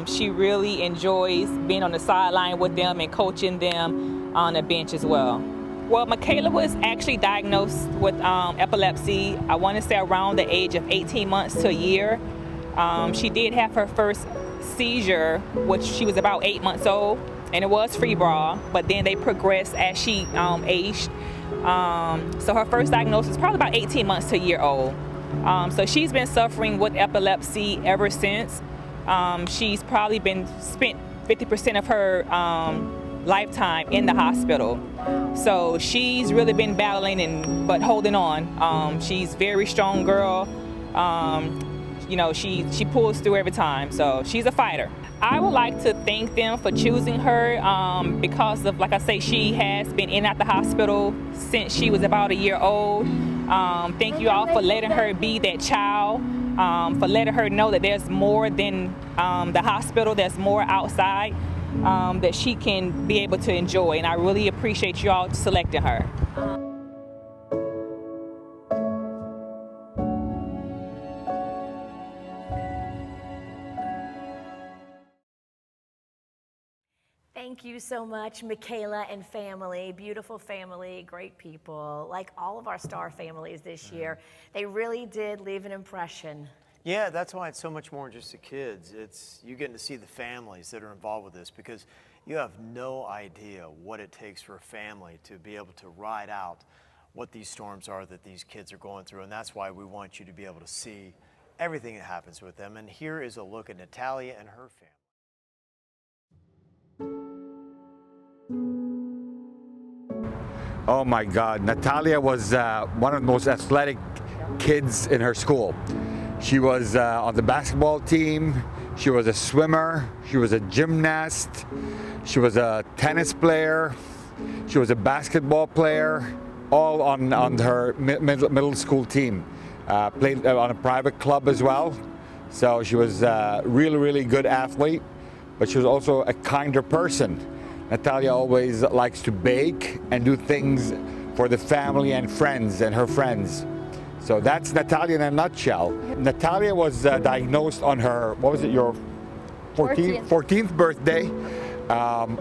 She really enjoys being on the sideline with them and coaching them on the bench as well. Well, Michaela was actually diagnosed with epilepsy, I want to say around the age of 18 months to a year. She did have her first seizure, which she was about 8 months old, and it was febrile, but then they progressed as she aged. So her first diagnosis was probably about 18 months to a year old. So she's been suffering with epilepsy ever since. She's probably been spent 50% of her lifetime in the hospital. So she's really been battling but holding on. She's a very strong girl. You know, she pulls through every time, so she's a fighter. I would like to thank them for choosing her because of, like I say, she has been in and out the hospital since she was about a year old. Thank you all for letting her be that child, for letting her know that there's more than the hospital, there's more outside that she can be able to enjoy, and I really appreciate you all selecting her. Thank you so much, Michaela and family. Beautiful family, great people. Like all of our star families this year, they really did leave an impression. Yeah, that's why it's so much more than just the kids. It's you getting to see the families that are involved with this, because you have no idea what it takes for a family to be able to ride out what these storms are that these kids are going through. And that's why we want you to be able to see everything that happens with them. And here is a look at Natalia and her family. Oh my God, Natalia was one of the most athletic kids in her school. She was on the basketball team, she was a swimmer, she was a gymnast, she was a tennis player, she was a basketball player, all on her middle school team. Played on a private club as well. So she was a really, really good athlete, but she was also a kinder person. Natalia always likes to bake and do things for the family and friends and her friends. So that's Natalia in a nutshell. Natalia was diagnosed on her, what was it, your 14th birthday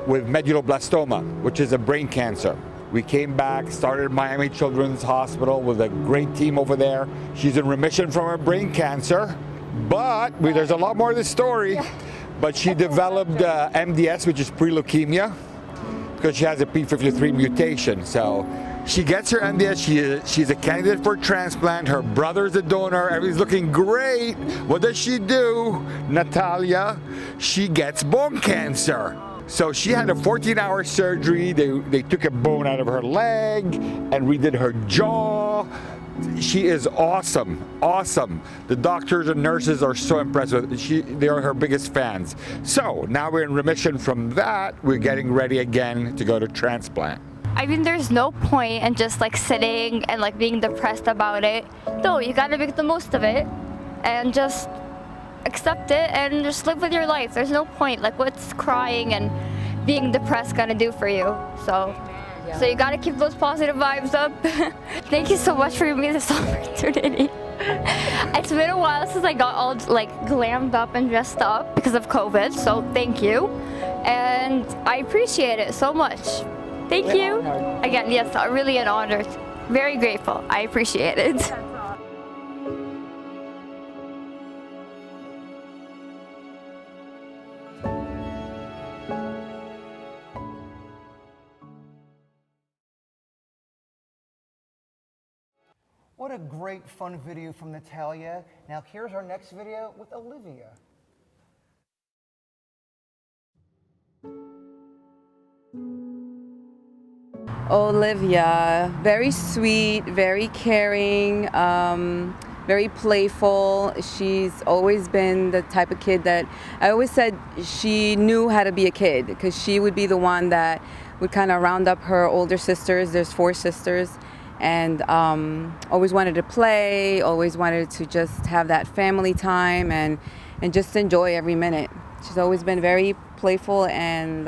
with medulloblastoma, which is a brain cancer. We came back, started Miami Children's Hospital with a great team over there. She's in remission from her brain cancer, but there's a lot more to the story. But she developed MDS, which is pre-leukemia, because she has a P53 mutation. So she gets her MDS, she's a candidate for transplant, her brother's a donor, everything's looking great. What does she do, Natalia? She gets bone cancer. So she had a 14-hour surgery, they took a bone out of her leg and redid her jaw. She is awesome, awesome. The doctors and nurses are so impressed with her. They are her biggest fans. So now we're in remission from that, we're getting ready again to go to transplant. I mean, there's no point in just like sitting and like being depressed about it. No, you gotta make the most of it and just accept it and just live with your life. There's no point. Like, what's crying and being depressed gonna do for you? So you gotta keep those positive vibes up. Thank you so much for giving me this opportunity. It's been a while since I got all like glammed up and dressed up because of COVID, so thank you. And I appreciate it so much. Thank you. Again, yes, really an honor. Very grateful. I appreciate it. What a great fun video from Natalia. Now here's our next video with Olivia. Olivia, very sweet, very caring, very playful. She's always been the type of kid that I always said she knew how to be a kid, because she would be the one that would kind of round up her older sisters. There's 4 sisters, and always wanted to play, always wanted to just have that family time and just enjoy every minute. She's always been very playful and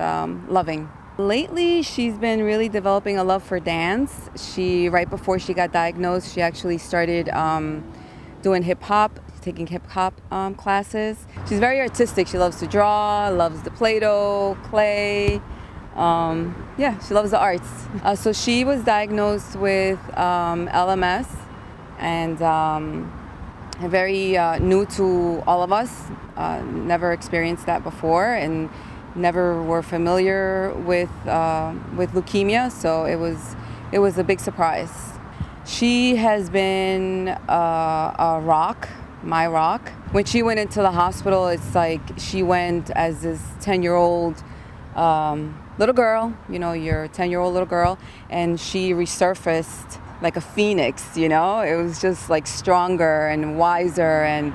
loving. Lately, she's been really developing a love for dance. Right before she got diagnosed, she actually started doing hip hop, taking hip hop classes. She's very artistic. She loves to draw, loves the Play-Doh, clay. Yeah, she loves the arts. So she was diagnosed with LMS, and very new to all of us. Never experienced that before, and never were familiar with leukemia, so it was a big surprise. She has been a rock, my rock. When she went into the hospital, it's like she went as this 10-year-old little girl, you know, your 10-year-old little girl, and she resurfaced like a phoenix, you know? It was just like stronger and wiser and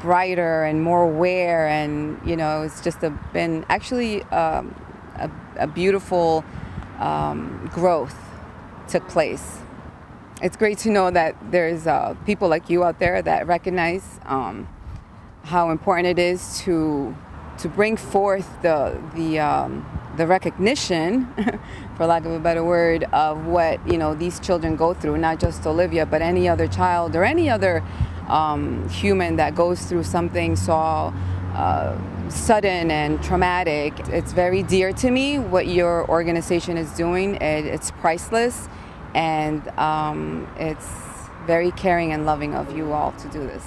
brighter and more aware, and you know, it's just been actually a beautiful growth took place. It's great to know that there's people like you out there that recognize how important it is to bring forth the recognition, for lack of a better word, of what, you know, these children go through, not just Olivia, but any other child or any other human that goes through something so sudden and traumatic. It's very dear to me what your organization is doing. It's priceless, and it's very caring and loving of you all to do this.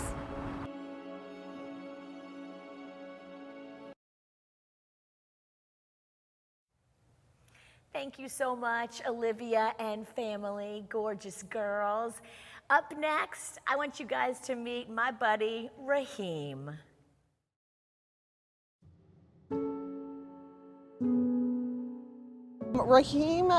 Thank you so much, Olivia and family, gorgeous girls. Up next, I want you guys to meet my buddy, Raheem. Raheem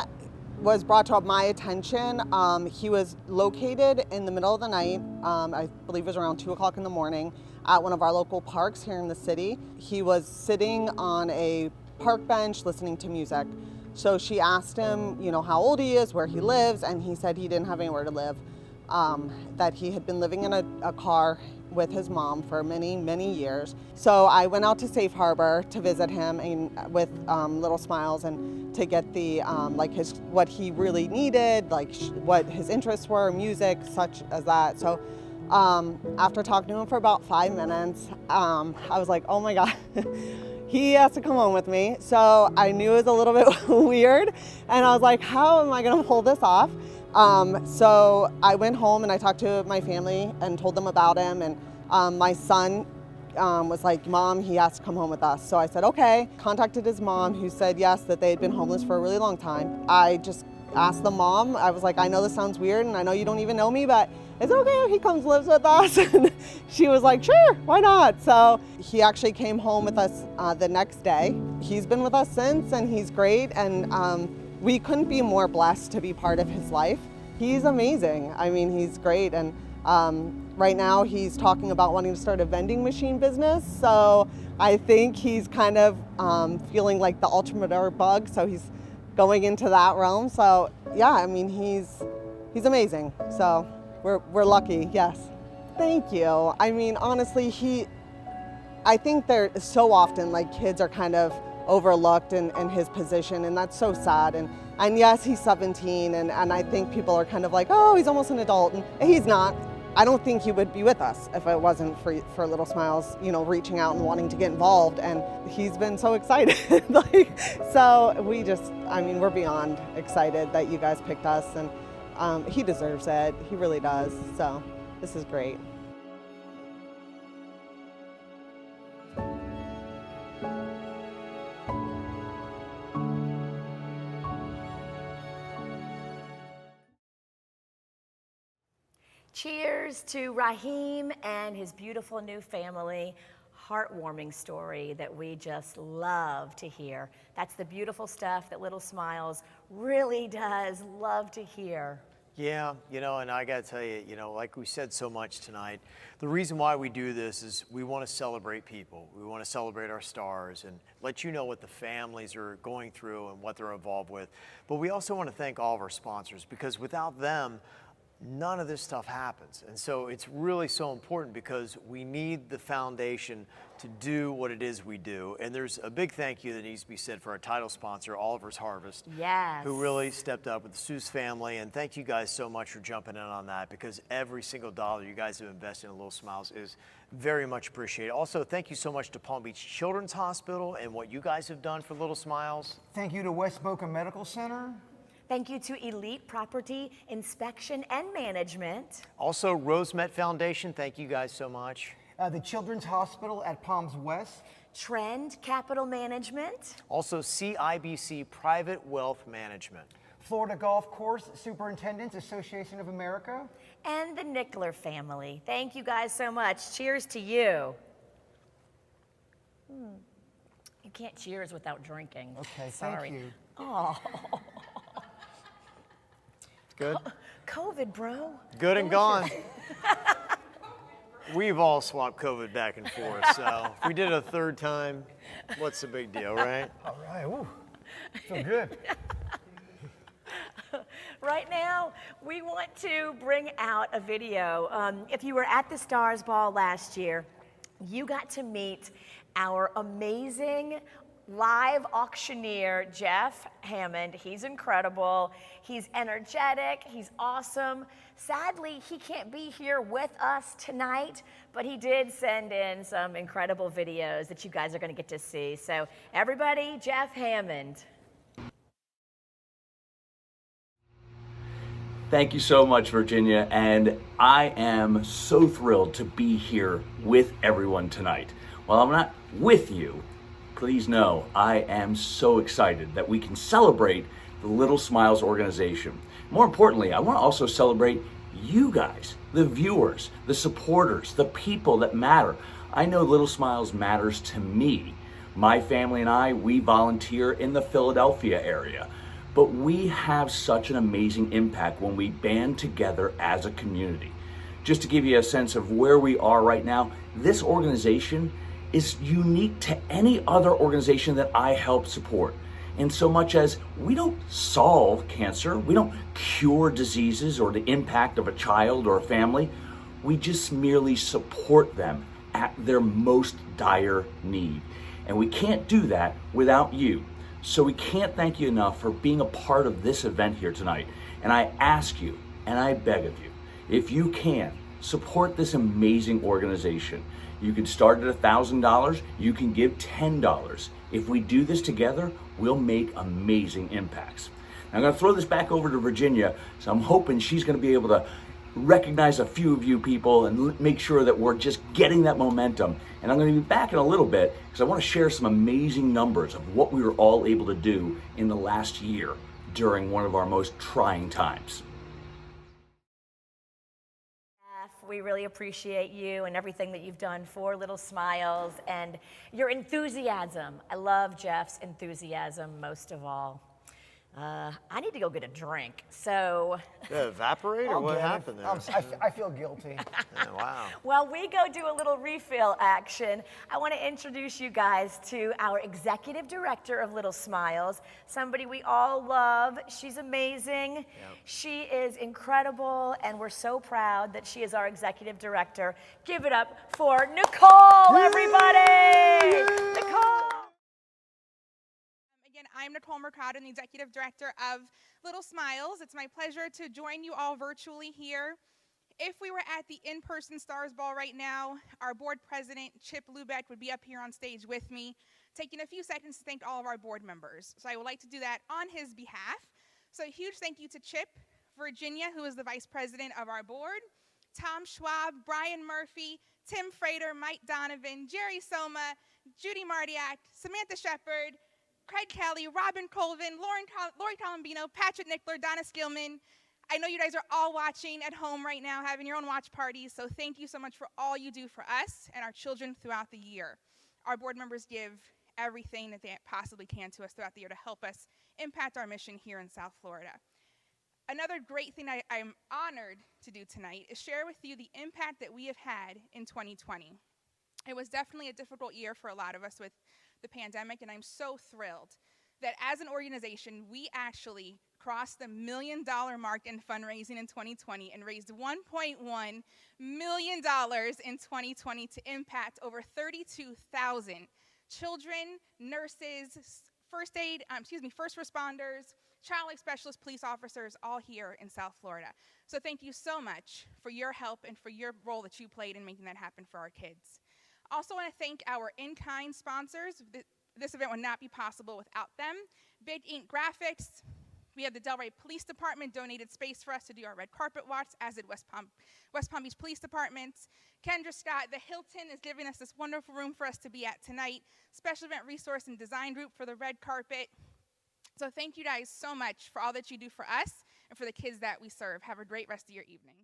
was brought to my attention. He was located in the middle of the night, I believe it was around 2 o'clock in the morning, at one of our local parks here in the city. He was sitting on a park bench listening to music. So she asked him, you know, how old he is, where he lives, and he said he didn't have anywhere to live. that he had been living in a car with his mom for many, many years. So I went out to Safe Harbor to visit him and with Little Smiles and to get the what he really needed, what his interests were, music, such as that. So after talking to him for about 5 minutes, I was like, oh my God, he has to come home with me. So I knew it was a little bit weird, and I was like, how am I gonna pull this off? So I went home and I talked to my family and told them about him, and my son was like, Mom, he has to come home with us. So I said, okay. Contacted his mom, who said yes, that they had been homeless for a really long time. I just asked the mom, I was like, I know this sounds weird and I know you don't even know me, but is it okay if he comes lives with us? And she was like, sure, why not? So he actually came home with us the next day. He's been with us since, and he's great, and we couldn't be more blessed to be part of his life. He's amazing. I mean, he's great. And right now he's talking about wanting to start a vending machine business. So I think he's kind of feeling like the entrepreneur bug. So he's going into that realm. So yeah, I mean, he's amazing. So we're lucky, yes. Thank you. I mean, honestly, I think they're so often like kids are kind of overlooked in his position, and that's so sad. And yes, he's 17, and I think people are kind of like, oh, he's almost an adult, and he's not. I don't think he would be with us if it wasn't for Little Smiles, reaching out and wanting to get involved, and he's been so excited. So we're beyond excited that you guys picked us, and he deserves it. He really does. So this is great. Cheers to Raheem and his beautiful new family. Heartwarming story that we just love to hear. That's the beautiful stuff that Little Smiles really does love to hear. Yeah, and I got to tell you, like we said so much tonight, the reason why we do this is we want to celebrate people. We want to celebrate our stars and let you know what the families are going through and what they're involved with. But we also want to thank all of our sponsors, because without them, none of this stuff happens. And so it's really so important, because we need the foundation to do what it is we do. And there's a big thank you that needs to be said for our title sponsor, Oliver's Harvest. Yes. Who really stepped up with the Seuss family. And thank you guys so much for jumping in on that, because every single dollar you guys have invested in Little Smiles is very much appreciated. Also, thank you so much to Palm Beach Children's Hospital and what you guys have done for Little Smiles. Thank you to West Boca Medical Center. Thank you to Elite Property Inspection and Management. Also, Rosemet Foundation, thank you guys so much. The Children's Hospital at Palms West. Trend Capital Management. Also, CIBC Private Wealth Management. Florida Golf Course Superintendents Association of America. And the Nickler family. Thank you guys so much. Cheers to you. You can't cheers without drinking. Okay, sorry. Thank you. Oh. Good? COVID, bro. Good and gone. We've all swapped COVID back and forth, so if we did it a third time, what's the big deal, right? All right, ooh, feel good. Right now, we want to bring out a video. If you were at the Stars Ball last year, you got to meet our amazing live auctioneer, Jeff Hammond. He's incredible. He's energetic. He's awesome. Sadly, he can't be here with us tonight, but he did send in some incredible videos that you guys are going to get to see. So everybody, Jeff Hammond. Thank you so much, Virginia, and I am so thrilled to be here with everyone tonight. While I'm not with you, please know I am so excited that we can celebrate the Little Smiles organization. More importantly, I want to also celebrate you guys, the viewers, the supporters, the people that matter. I know Little Smiles matters to me. My family and I, we volunteer in the Philadelphia area, but we have such an amazing impact when we band together as a community. Just to give you a sense of where we are right now, this organization is unique to any other organization that I help support. in so much as we don't solve cancer, we don't cure diseases or the impact of a child or a family. We just merely support them at their most dire need. And we can't do that without you. So we can't thank you enough for being a part of this event here tonight. And I ask you, and I beg of you, if you can, support this amazing organization. You can start at $1,000, you can give $10. If we do this together, we'll make amazing impacts. Now, I'm gonna throw this back over to Virginia, so I'm hoping she's gonna be able to recognize a few of you people and make sure that we're just getting that momentum. And I'm gonna be back in a little bit because I wanna share some amazing numbers of what we were all able to do in the last year during one of our most trying times. We really appreciate you and everything that you've done for Little Smiles and your enthusiasm. I love Jeff's enthusiasm most of all. I need to go get a drink, so. Did it evaporate or what happened there? I feel guilty. Oh, wow. While we go do a little refill action, I want to introduce you guys to our executive director of Little Smiles, somebody we all love. She's amazing. Yep. She is incredible, and we're so proud that she is our executive director. Give it up for Nicole, everybody! Nicole! I'm Nicole Mercado, the Executive Director of Little Smiles. It's my pleasure to join you all virtually here. If we were at the in-person Stars Ball right now, our board president, Chip Lubeck, would be up here on stage with me, taking a few seconds to thank all of our board members. So I would like to do that on his behalf. So a huge thank you to Chip, Virginia, who is the vice president of our board, Tom Schwab, Brian Murphy, Tim Frater, Mike Donovan, Jerry Soma, Judy Mardiak, Samantha Shepard, Craig Kelly, Robin Colvin, Lori Colombino, Patrick Nickler, Donna Skillman. I know you guys are all watching at home right now, having your own watch parties, so thank you so much for all you do for us and our children throughout the year. Our board members give everything that they possibly can to us throughout the year to help us impact our mission here in South Florida. Another great thing I'm honored to do tonight is share with you the impact that we have had in 2020. It was definitely a difficult year for a lot of us with the pandemic, and I'm so thrilled that as an organization, we actually crossed the $1 million mark in fundraising in 2020 and raised $1.1 million in 2020 to impact over 32,000 children, nurses, first responders, child life specialists, police officers, all here in South Florida. So thank you so much for your help and for your role that you played in making that happen for our kids. Also want to thank our in-kind sponsors. This event would not be possible without them. Big Ink Graphics. We have the Delray Police Department donated space for us to do our red carpet watch, as did West Palm Beach Police Department. Kendra Scott, the Hilton, is giving us this wonderful room for us to be at tonight. Special Event Resource and Design Group for the red carpet. So thank you guys so much for all that you do for us and for the kids that we serve. Have a great rest of your evening.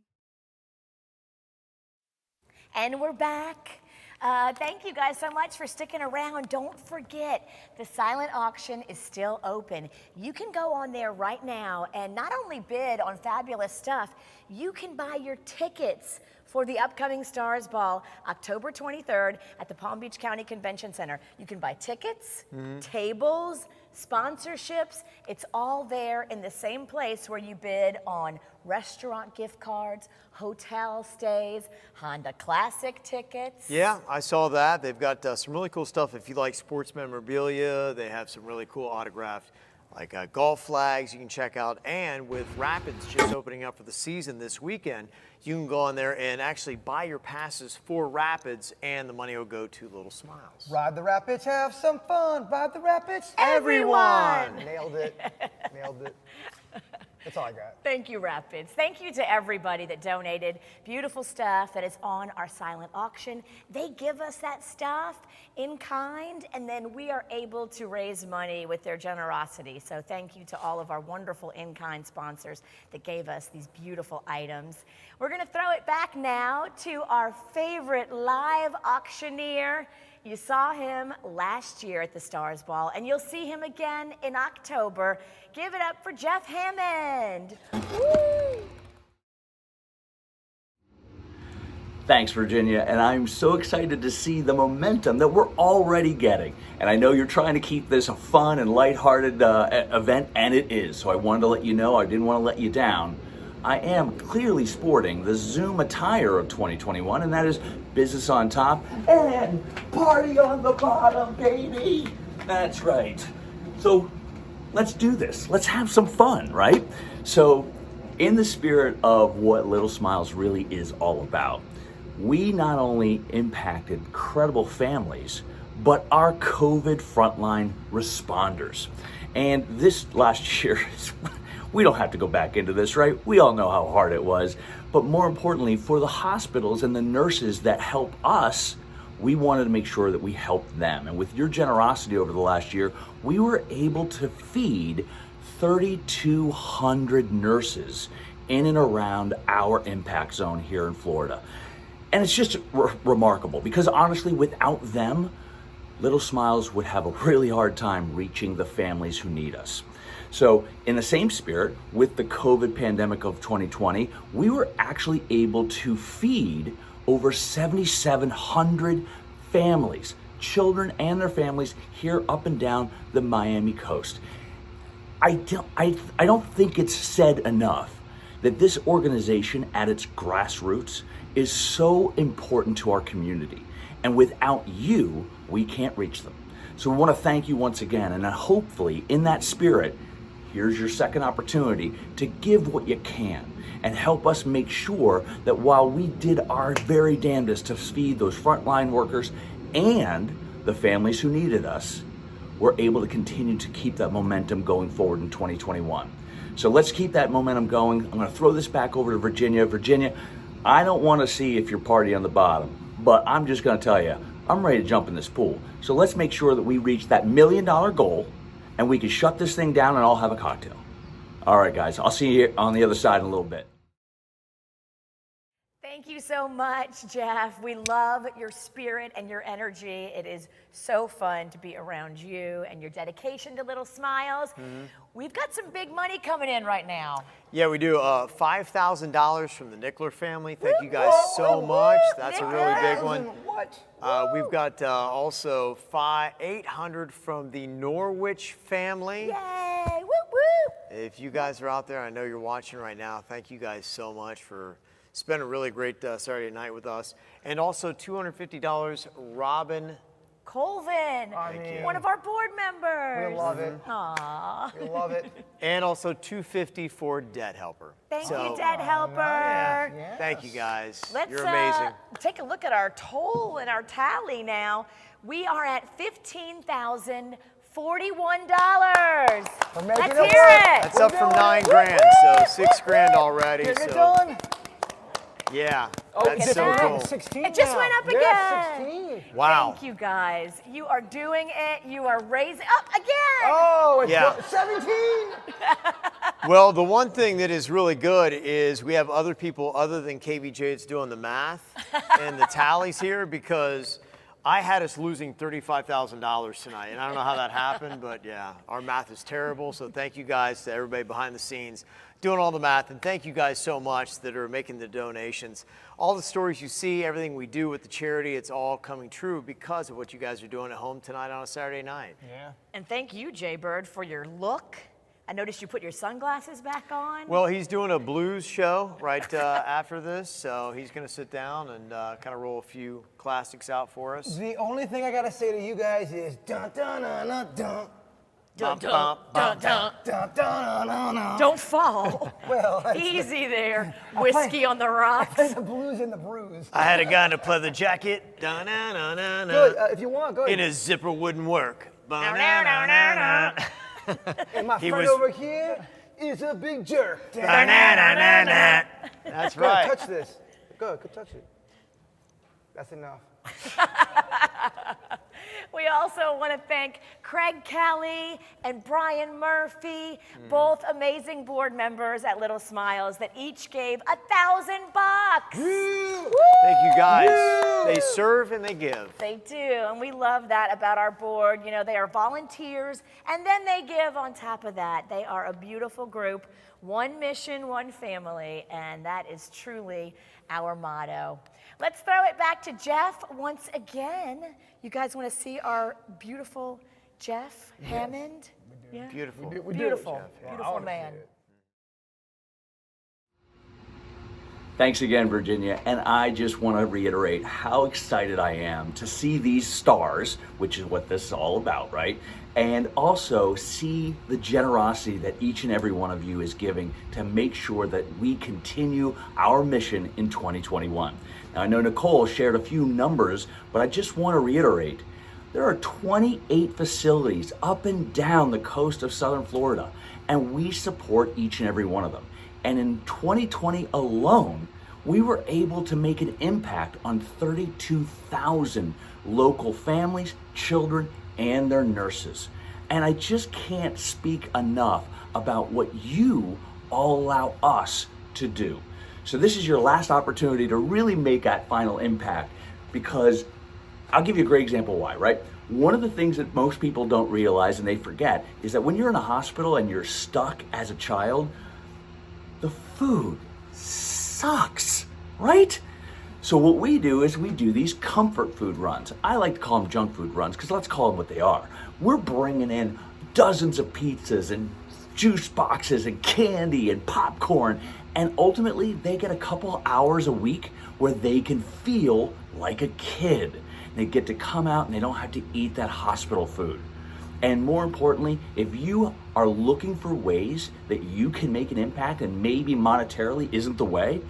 And we're back. Thank you guys so much for sticking around. Don't forget, the silent auction is still open. You can go on there right now and not only bid on fabulous stuff, you can buy your tickets for the upcoming Stars Ball, October 23rd at the Palm Beach County Convention Center. You can buy tickets, tables, sponsorships. It's all there in the same place where you bid on restaurant gift cards, hotel stays, Honda Classic tickets. Yeah, I saw that. They've got some really cool stuff. If you like sports memorabilia, they have some really cool autographed golf flags you can check out. And with Rapids just opening up for the season this weekend, you can go on there and actually buy your passes for Rapids, and the money will go to Little Smiles. Ride the Rapids, have some fun. Ride the Rapids, everyone. Nailed it. Nailed it. That's all I got. Thank you, Rapids. Thank you to everybody that donated beautiful stuff that is on our silent auction. They give us that stuff in kind, and then we are able to raise money with their generosity. So thank you to all of our wonderful in-kind sponsors that gave us these beautiful items. We're going to throw it back now to our favorite live auctioneer. You saw him last year at the Stars Ball, and you'll see him again in October. Give it up for Jeff Hammond. Woo! Thanks, Virginia, and I'm so excited to see the momentum that we're already getting. And I know you're trying to keep this a fun and lighthearted event, and it is. So I wanted to let you know, I didn't want to let you down. I am clearly sporting the Zoom attire of 2021, and that is business on top and party on the bottom, baby. That's right. So let's do this. Let's have some fun, right? So in the spirit of what Little Smiles really is all about, we not only impacted incredible families, but our COVID frontline responders. And this last year, we don't have to go back into this, right? We all know how hard it was. But more importantly, for the hospitals and the nurses that help us, we wanted to make sure that we helped them. And with your generosity over the last year, we were able to feed 3,200 nurses in and around our impact zone here in Florida. And it's just remarkable because honestly, without them, Little Smiles would have a really hard time reaching the families who need us. So in the same spirit, with the COVID pandemic of 2020, we were actually able to feed over 7,700 families, children and their families here up and down the Miami coast. I don't think it's said enough that this organization at its grassroots is so important to our community. And without you, we can't reach them. So we want to thank you once again. And hopefully in that spirit, here's your second opportunity to give what you can and help us make sure that while we did our very damnedest to feed those frontline workers and the families who needed us, we're able to continue to keep that momentum going forward in 2021. So let's keep that momentum going. I'm going to throw this back over to Virginia. Virginia, I don't want to see if you're party on the bottom, but I'm just going to tell you, I'm ready to jump in this pool. So let's make sure that we reach that $1 million goal and we can shut this thing down and I'll have a cocktail. All right, guys, I'll see you on the other side in a little bit. Thank you so much, Jeff. We love your spirit and your energy. It is so fun to be around you and your dedication to Little Smiles. We've got some big money coming in right now. Yeah, we do. $5,000 from the Nickler family. Thank you guys so much. That's a really big one. What? We've got also $800 from the Norwich family. Yay! Woo woo! If you guys are out there, I know you're watching right now. Thank you guys so much for spending a really great Saturday night with us. And also $250, Robin Colvin, one of our board members. We love it. Aww. We love it. And also $250 for Debt Helper. Thank you, Debt Helper. Thank you guys. Let's You're amazing. Take a look at our toll and our tally now. We are at $15,041. Let's hear it. That's up from $9 grand, so $6 grand already. Getting it So done. yeah, Oh, that's so cool. 16 It just now. went up again. Yeah, 16. Wow. Thank you guys. You are doing it. You are raising up again. Oh, it's Yeah. 17. Well, the one thing that is really good is we have other people other than KVJ that's doing the math and the tallies here, because I had us losing $35,000 tonight, and I don't know how that happened, but yeah, our math is terrible. So thank you guys to everybody behind the scenes doing all the math, and thank you guys so much that are making the donations. All the stories you see, everything we do with the charity, it's all coming true because of what you guys are doing at home tonight on a Saturday night. Yeah. And thank you, Jay Bird, for your look. I noticed you put your sunglasses back on. Well, he's doing a blues show right after this, so he's going to sit down and kind of roll a few classics out for us. The only thing I gotta say to you guys is dun dun dun dun dun. Dun, dun, dun, dun. Dun, dun, dun, dun, dun. Don't fall. Well, Easy there. Whiskey on the I rocks. play the blues in the bruise. I had a guy to play the jacket. Da-na-na-na-na. Good. If you want, go ahead. And his zipper wouldn't work. Na-na-na-na-na. And my He friend was- over here is a big jerk. Da-na-na-na-na. That's Go ahead, right. touch this. Go ahead, touch it. That's enough. We also want to thank Craig Kelly and Brian Murphy, both amazing board members at Little Smiles that each gave $1,000. Thank you guys. They serve and they give. They do, and we love that about our board. You know, they are volunteers, and then they give on top of that. They are a beautiful group, one mission, one family, and that is truly our motto. Let's throw it back to Jeff once again. You guys want to see our beautiful Jeff Hammond? Yeah? Beautiful. Beautiful man. Thanks again, Virginia. And I just want to reiterate how excited I am to see these stars, which is what this is all about, right? And also see the generosity that each and every one of you is giving to make sure that we continue our mission in 2021. Now, I know Nicole shared a few numbers, but I just want to reiterate, there are 28 facilities up and down the coast of Southern Florida, and we support each and every one of them. And in 2020 alone, we were able to make an impact on 32,000 local families, children, and their nurses. And I just can't speak enough about what you all allow us to do. So this is your last opportunity to really make that final impact, because I'll give you a great example why, right? One of the things that most people don't realize and they forget is that when you're in a hospital and you're stuck as a child, the food sucks, right? So what we do is we do these comfort food runs. I like to call them junk food runs because let's call them what they are. We're bringing in dozens of pizzas and juice boxes and candy and popcorn, and ultimately they get a couple hours a week where they can feel like a kid. They get to come out and they don't have to eat that hospital food. And more importantly, if you are looking for ways that you can make an impact and maybe monetarily isn't the way,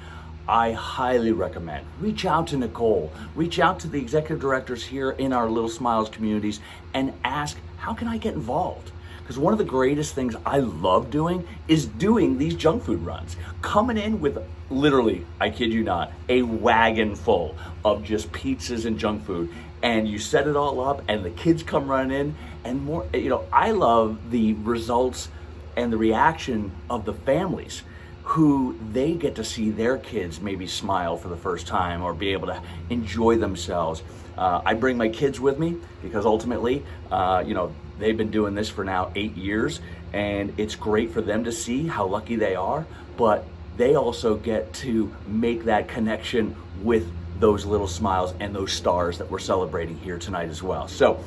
I highly recommend reach out to Nicole, reach out to the executive directors here in our Little Smiles communities and ask, how can I get involved? Because one of the greatest things I love doing is doing these junk food runs. Coming in with literally, I kid you not, a wagon full of just pizzas and junk food. And you set it all up and the kids come running in and more, you know, I love the results and the reaction of the families who they get to see their kids maybe smile for the first time or be able to enjoy themselves. I bring my kids with me because ultimately, you know, they've been doing this for now 8 years, and it's great for them to see how lucky they are, but they also get to make that connection with those little smiles and those stars that we're celebrating here tonight as well. So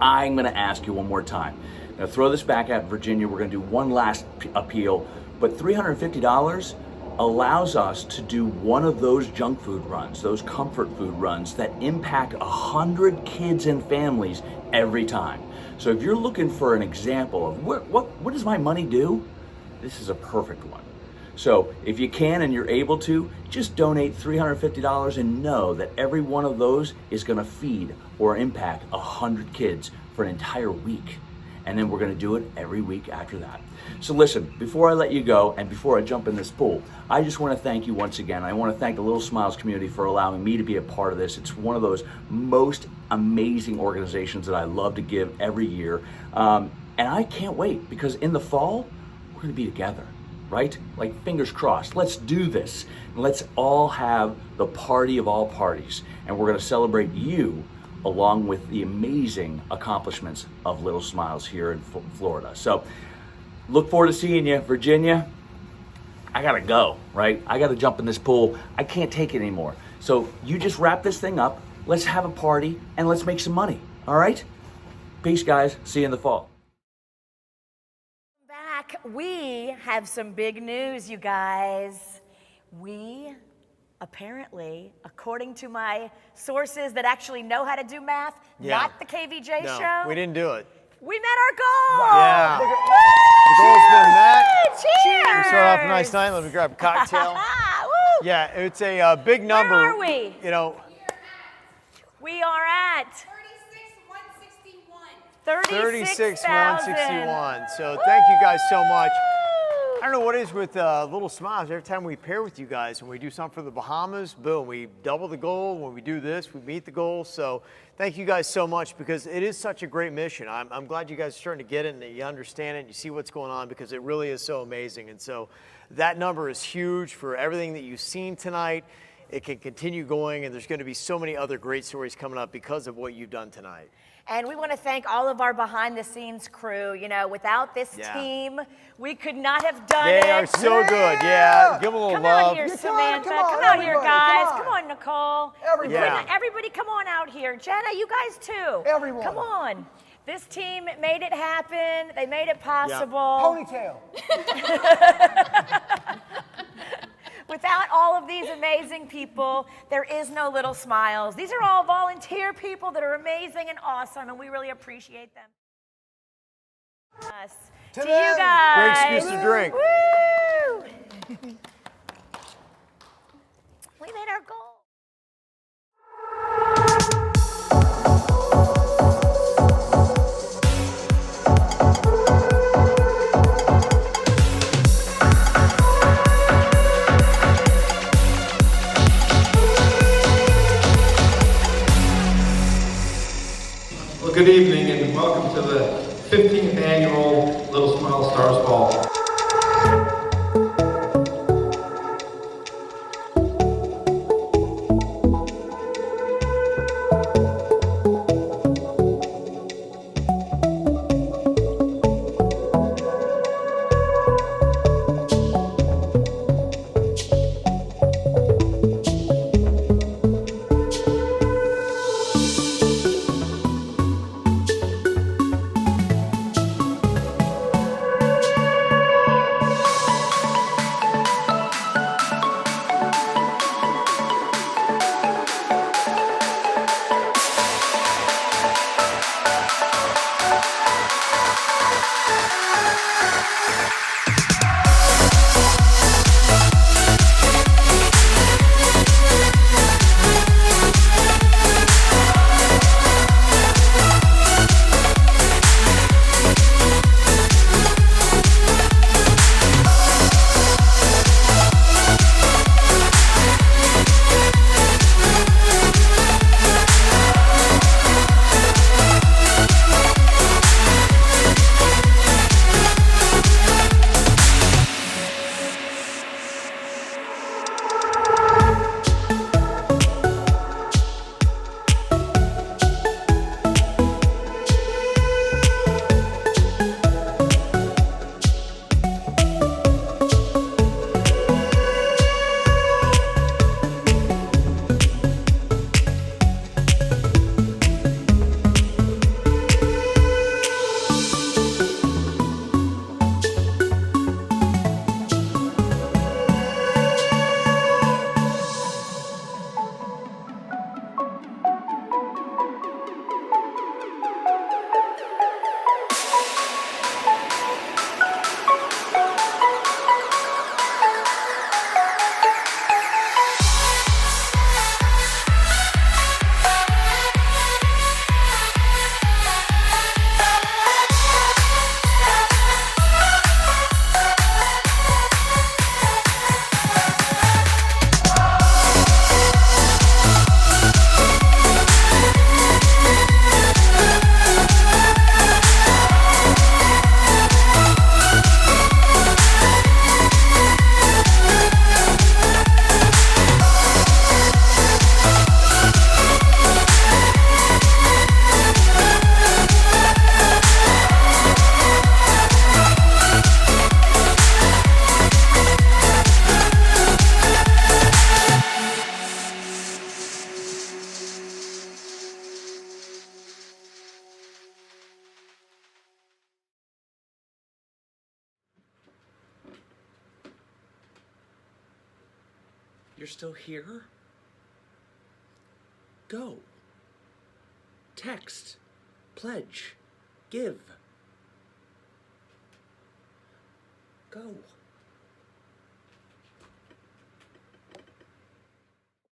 I'm gonna ask you one more time. Now throw this back at Virginia. We're gonna do one last appeal, but $350 allows us to do one of those junk food runs, those comfort food runs that impact 100 kids and families every time. So if you're looking for an example of what does my money do, this is a perfect one. So if you can and you're able to, just donate $350 and know that every one of those is gonna feed or impact 100 kids for an entire week. And then we're gonna do it every week after that. So listen, before I let you go and before I jump in this pool, I just wanna thank you once again. I wanna thank the Little Smiles community for allowing me to be a part of this. It's one of those most amazing organizations that I love to give every year. And I can't wait because in the fall, we're gonna be together. Right? Like fingers crossed. Let's do this. Let's all have the party of all parties. And we're going to celebrate you along with the amazing accomplishments of Little Smiles here in Florida. So look forward to seeing you, Virginia. I got to go, right? I got to jump in this pool. I can't take it anymore. So you just wrap this thing up. Let's have a party and let's make some money. All right? Peace, guys. See you in the fall. We have some big news, you guys. We apparently, according to my sources that actually know how to do math, not the KVJ No, show. we didn't do it. We met our goal. Yeah. Woo! The goal's been met. Cheers! We start off a nice night. Let me grab a cocktail. Yeah, it's a big number. Where are we? You know. We are at 36,161. So thank you guys so much. I don't know what it is with Little Smiles. Every time we pair with you guys and we do something for the Bahamas, boom, we double the goal. When we do this, we meet the goal. So thank you guys so much because it is such a great mission. I'm glad you guys are starting to get it and that you understand it and you see what's going on because it really is so amazing. And so that number is huge for everything that you've seen tonight. It can continue going, and there's going to be so many other great stories coming up because of what you've done tonight. And we want to thank all of our behind-the-scenes crew. You know, without this team, we could not have done it. They are so good. Yeah, give them a little Come love. out here, Samantha. Come on, Come out here, everybody. guys. Come on. Come on, Nicole. Everybody. Everybody come on out here. Jenna, you guys too. Everyone. Come on. This team made it happen. They made it possible. Ponytail. Without all of these amazing people, there is no Little Smiles. These are all volunteer people that are amazing and awesome, and we really appreciate them. To you guys. Great excuse to drink. Woo! We made our goal. Well, good evening and welcome to the 15th annual Little Smile Stars Ball. You're still here? Go. Text. Pledge. Give. Go.